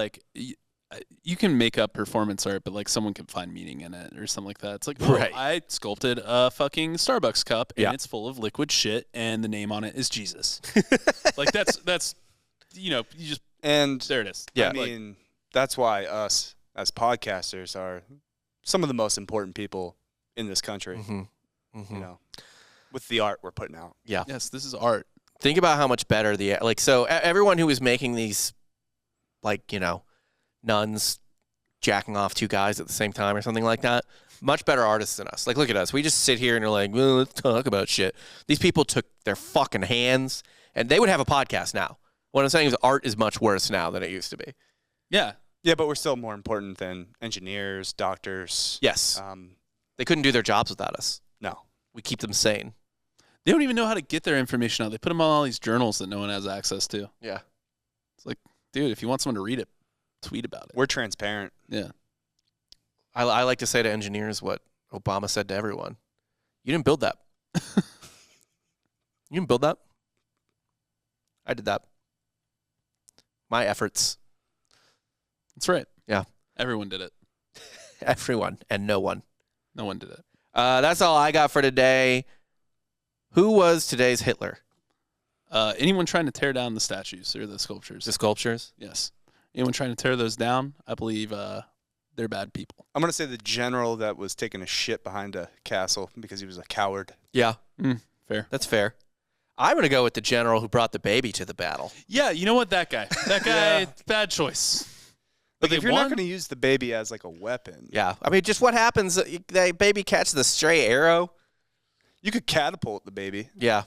you can make up performance art, but someone can find meaning in it or something like that. It's like, right. I sculpted a fucking Starbucks cup and it's full of liquid shit and the name on it is Jesus. That's you just, and there it is. Yeah. I mean, that's why us as podcasters are some of the most important people in this country, with the art we're putting out. Yeah. Yes, this is art. Think about how much better so everyone who was making these, nuns jacking off two guys at the same time or something like that, much better artists than us. Look at us. We just sit here and are like, well, let's talk about shit. These people took their fucking hands, and they would have a podcast now. What I'm saying is art is much worse now than it used to be. Yeah. Yeah, but we're still more important than engineers, doctors. Yes. They couldn't do their jobs without us. No. We keep them sane. They don't even know how to get their information out. They put them on all these journals that no one has access to. Yeah. It's like, dude, if you want someone to read it, tweet about it. We're transparent. Yeah. I like to say to engineers what Obama said to everyone. You didn't build that. You didn't build that. I did that. My efforts. That's right. Yeah. Everyone did it. Everyone and no one. No one did it. That's all I got for today. Who was today's Hitler? Anyone trying to tear down the statues or the sculptures? The sculptures? Yes. Anyone trying to tear those down, I believe they're bad people. I'm going to say the general that was taking a shit behind a castle because he was a coward. Yeah. Fair. That's fair. I'm going to go with the general who brought the baby to the battle. Yeah, you know what? That guy. That guy, bad choice. But if you're not going to use the baby as a weapon. Yeah. I mean, just what happens? The baby catches the stray arrow. You could catapult the baby. Yeah.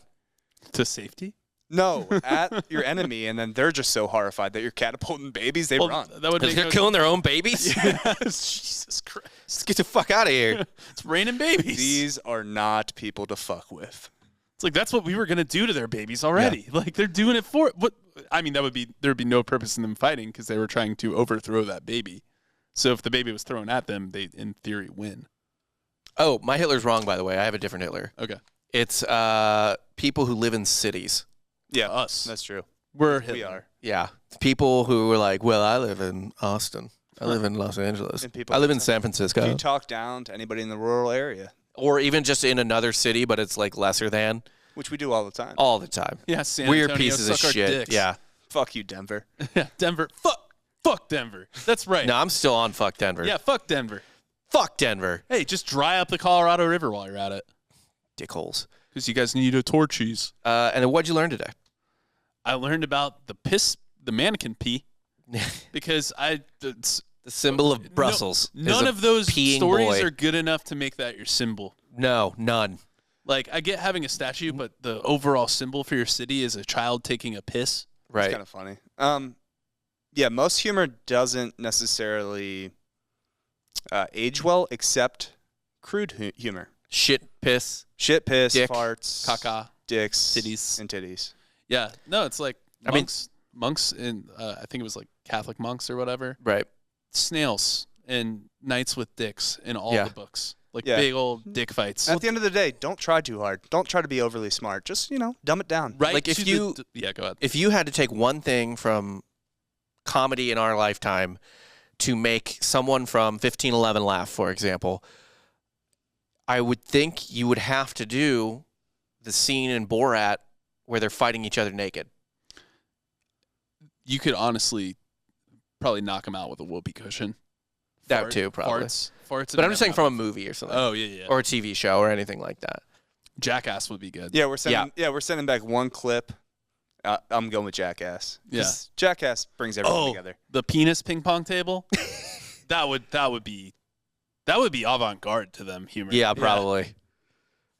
To safety? No, at your enemy, and then they're just so horrified that you're catapulting babies, they run. That would They're killing their own babies? Jesus Christ. Let's get the fuck out of here. It's raining babies. These are not people to fuck with. It's like, that's what we were going to do to their babies already. Yeah. They're doing it for what? I mean, there'd be no purpose in them fighting because they were trying to overthrow that baby. So if the baby was thrown at them, they, in theory, win. Oh, my Hitler's wrong, by the way. I have a different Hitler. Okay. It's people who live in cities. Yeah, Us. That's true. We're We Hitler. are. Yeah. People who were like, well, I live in Austin. I live in Los Angeles. And people I live in can San You Francisco. talk down to anybody in the rural area, Or even just in another city, but it's like lesser than. which we do all the time. All the time. Yeah, San Weird Antonio, pieces of suck our shit. dicks. Yeah. Fuck you, Denver. Yeah, Denver. Fuck Denver. That's right. No, I'm still on fuck Denver. Yeah, fuck Denver. Fuck Denver. Hey, just dry up the Colorado River while you're at it. Dickholes. Because you guys need a torchies. And then what'd you learn today? I learned about the mannequin pee. Because The symbol of Brussels. is None a of those peeing stories boy. are good enough to make that your symbol. No, none. Like, I get having a statue, but the overall symbol for your city is a child taking a piss. Right. It's kind of funny. Yeah, most humor doesn't necessarily age well, except crude humor. Shit, piss. Shit, piss, Dick, farts, Caca. dicks, Titties. and titties. Yeah. No, it's like I mean- monks in, I think it was like Catholic monks or whatever. Right. Snails and knights with dicks in all Yeah. the books. Like Yeah. big old dick fights. At the end of the day, don't try too hard. Don't try to be overly smart. Just, dumb it down. Right. Like, if to you- yeah, go ahead. If you had to take one thing from comedy in our lifetime to make someone from 1511 laugh, for example, I would think you would have to do the scene in Borat where they're fighting each other naked. You could honestly probably knock him out with a whoopee cushion. That too, probably. Farts. But I'm just saying from a movie or something. Oh, yeah. Or a TV show or anything like that. Jackass would be good. Yeah, we're sending back one clip. I'm going with Jackass. Yeah. 'Cause Jackass brings everyone together. The penis ping pong table. that would be avant-garde to them humor. Yeah, probably.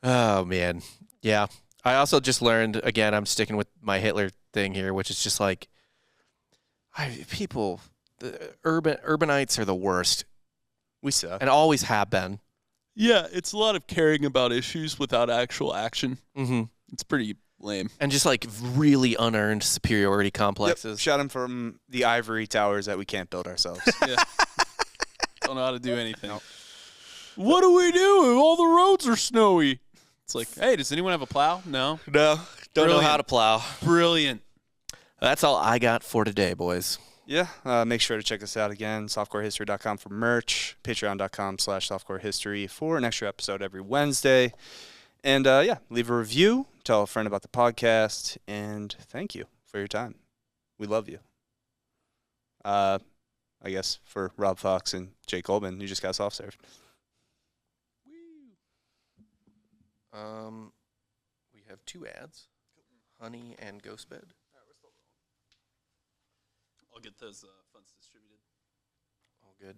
Oh, man. Yeah. I also just learned, again, I'm sticking with my Hitler thing here, which is just like, the urbanites are the worst We suck. and always have been. Yeah, it's a lot of caring about issues without actual action. Mm-hmm. It's pretty lame. And just like really unearned superiority Yep, complexes. shot him from the ivory towers that we can't build ourselves. Yeah. Don't know how to do anything. What do we do if all the roads are snowy? It's like, hey, does anyone have a plow? No. No, don't know how to plow. Brilliant. That's all I got for today, boys. Yeah, make sure to check us out again, softcorehistory.com for merch, patreon.com/softcorehistory for an extra episode every Wednesday. And leave a review, tell a friend about the podcast, and thank you for your time. We love you. I guess for Rob Fox and Jake Colbin, you just got soft served. We have two ads, Honey and Ghost Bed. I'll get those funds distributed. All good.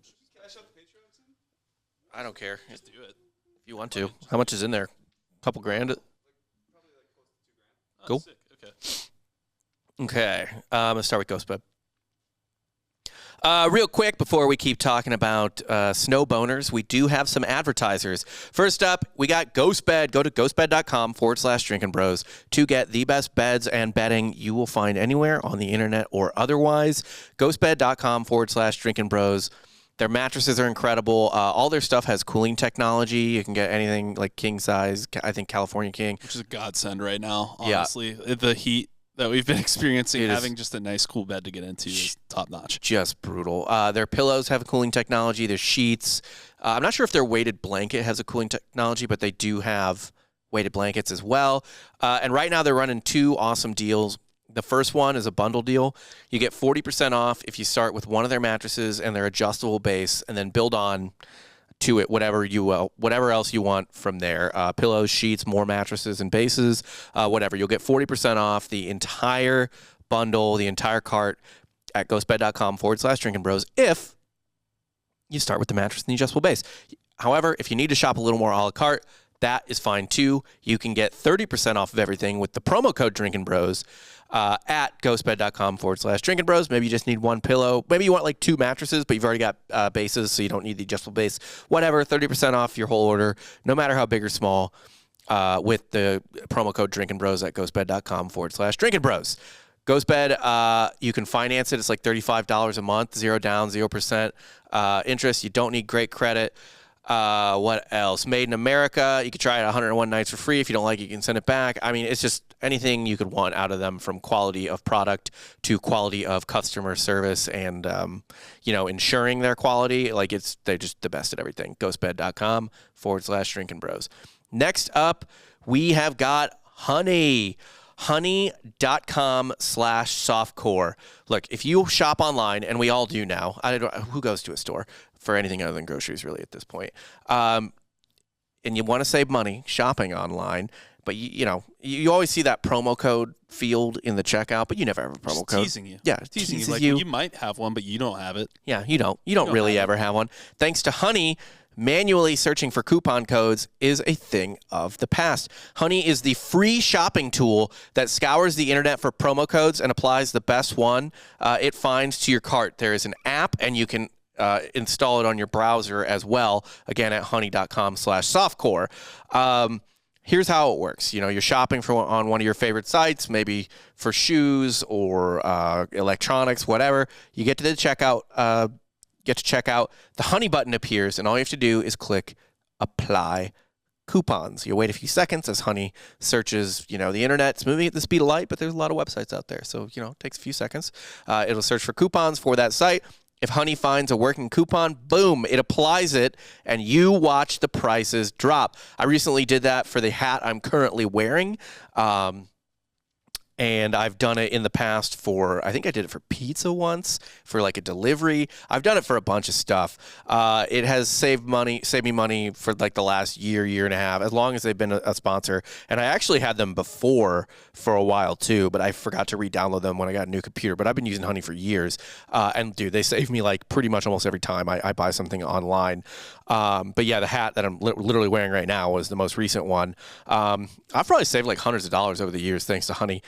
I don't care. Just do it. If you want to. How much is in there? A couple grand? Oh, Cool. sick. Okay. Okay. I'm going to start with Ghost Bed. Real quick, before we keep talking about snow boners, we do have some advertisers. First up, we got Ghost Bed. Go to ghostbed.com/drinking bros to get the best beds and bedding you will find anywhere on the internet or otherwise. Ghostbed.com/drinking bros. Their mattresses are incredible. All their stuff has cooling technology. You can get anything like king size, I think California king. Which is a godsend right now, Yeah. honestly. The heat that we've been experiencing, It is- having just a nice, cool bed to get into is top notch. Just brutal. Their pillows have cooling technology. Their sheets. I'm not sure if their weighted blanket has a cooling technology, but they do have weighted blankets as well. And right now they're running two awesome deals. The first one is a bundle deal. You get 40% off if you start with one of their mattresses and their adjustable base, and then build on to it whatever else you want from there. Pillows, sheets, more mattresses and bases, whatever. You'll get 40% off the entire bundle, the entire cart at ghostbed.com/drinking bros if you start with the mattress and the adjustable base. However, if you need to shop a little more a la carte, that is fine too. You can get 30% off of everything with the promo code Drinking Bros at ghostbed.com/Drinking Bros. Maybe you just need one pillow. Maybe you want like two mattresses, but you've already got bases, so you don't need the adjustable base. Whatever, 30% off your whole order, no matter how big or small, with the promo code Drinking Bros at ghostbed.com/Drinking Bros. Ghostbed, you can finance it. It's like $35 a month, 0 down, 0% interest. You don't need great credit. What else? Made in America. You could try it 101 nights for free. If you don't like it, you can send it back. I mean, it's just anything you could want out of them, from quality of product to quality of customer service and, ensuring their quality. Like, they're just the best at everything. Ghostbed.com/drinking bros. Next up, we have got Honey. Honey.com/softcore. Look, if you shop online, and we all do now, who goes to a store for anything other than groceries really at this point? And you want to save money shopping online, but you always see that promo code field in the checkout, but you never have a promo code. Teasing you. Yeah, teasing you. teases Like, you might have one, but you don't have it. Yeah, you don't really ever have one. Thanks to Honey, manually searching for coupon codes is a thing of the past. Honey is the free shopping tool that scours the internet for promo codes and applies the best one it finds to your cart. There is an app, and you can install it on your browser as well, again at honey.com/softcore. Here's how it works. You're shopping on one of your favorite sites, maybe for shoes or electronics, whatever. You get to the checkout, the Honey button appears, and all you have to do is click Apply Coupons. You wait a few seconds as Honey searches, the internet. It's moving at the speed of light, but there's a lot of websites out there, so, it takes a few seconds. It'll search for coupons for that site. If Honey finds a working coupon, boom, it applies it, and you watch the prices drop. I recently did that for the hat I'm currently wearing. And I've done it in the past I think I did it for pizza once, for like a delivery. I've done it for a bunch of stuff. It has saved me money for like the last year and a half, as long as they've been a sponsor. And I actually had them before for a while too, but I forgot to re-download them when I got a new computer. But I've been using Honey for years. And dude, they save me like pretty much almost every time I buy something online. But yeah, the hat that I'm literally wearing right now was the most recent one. I've probably saved like hundreds of dollars over the years thanks to Honey.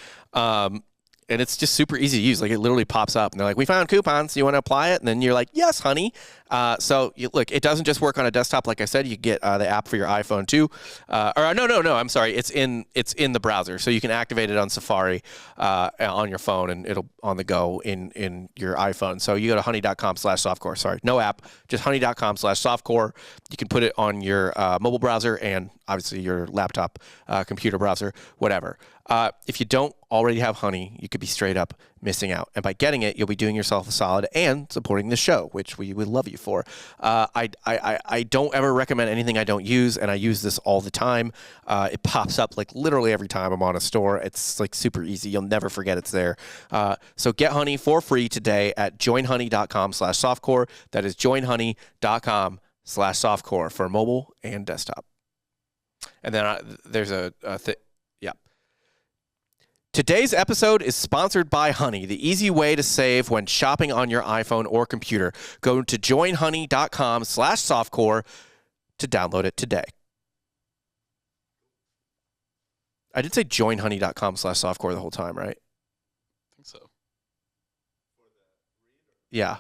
And it's just super easy to use. Like, it literally pops up and they're like, we found coupons. Do you want to apply it? And then you're like, yes, Honey. Look, it doesn't just work on a desktop. Like I said, you get the app for your iPhone too. No, I'm sorry. It's in the browser. So you can activate it on Safari, on your phone, and it'll on the go in your iPhone. So you go to honey.com/softcore. Sorry, no app, just honey.com/softcore. You can put it on your mobile browser and obviously your laptop, computer browser, whatever. If you don't already have Honey, you could be straight up missing out. And by getting it, you'll be doing yourself a solid and supporting the show, which we would love you for. I don't ever recommend anything I don't use, and I use this all the time. It pops up like literally every time I'm on a store. It's like super easy. You'll never forget it's there. So get Honey for free today at joinhoney.com/softcore. That is joinhoney.com/softcore for mobile and desktop. And then there's Today's episode is sponsored by Honey, the easy way to save when shopping on your iPhone or computer. Go to joinhoney.com/softcore to download it today. I did say joinhoney.com/softcore the whole time, right? I think so. Yeah.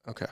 Okay.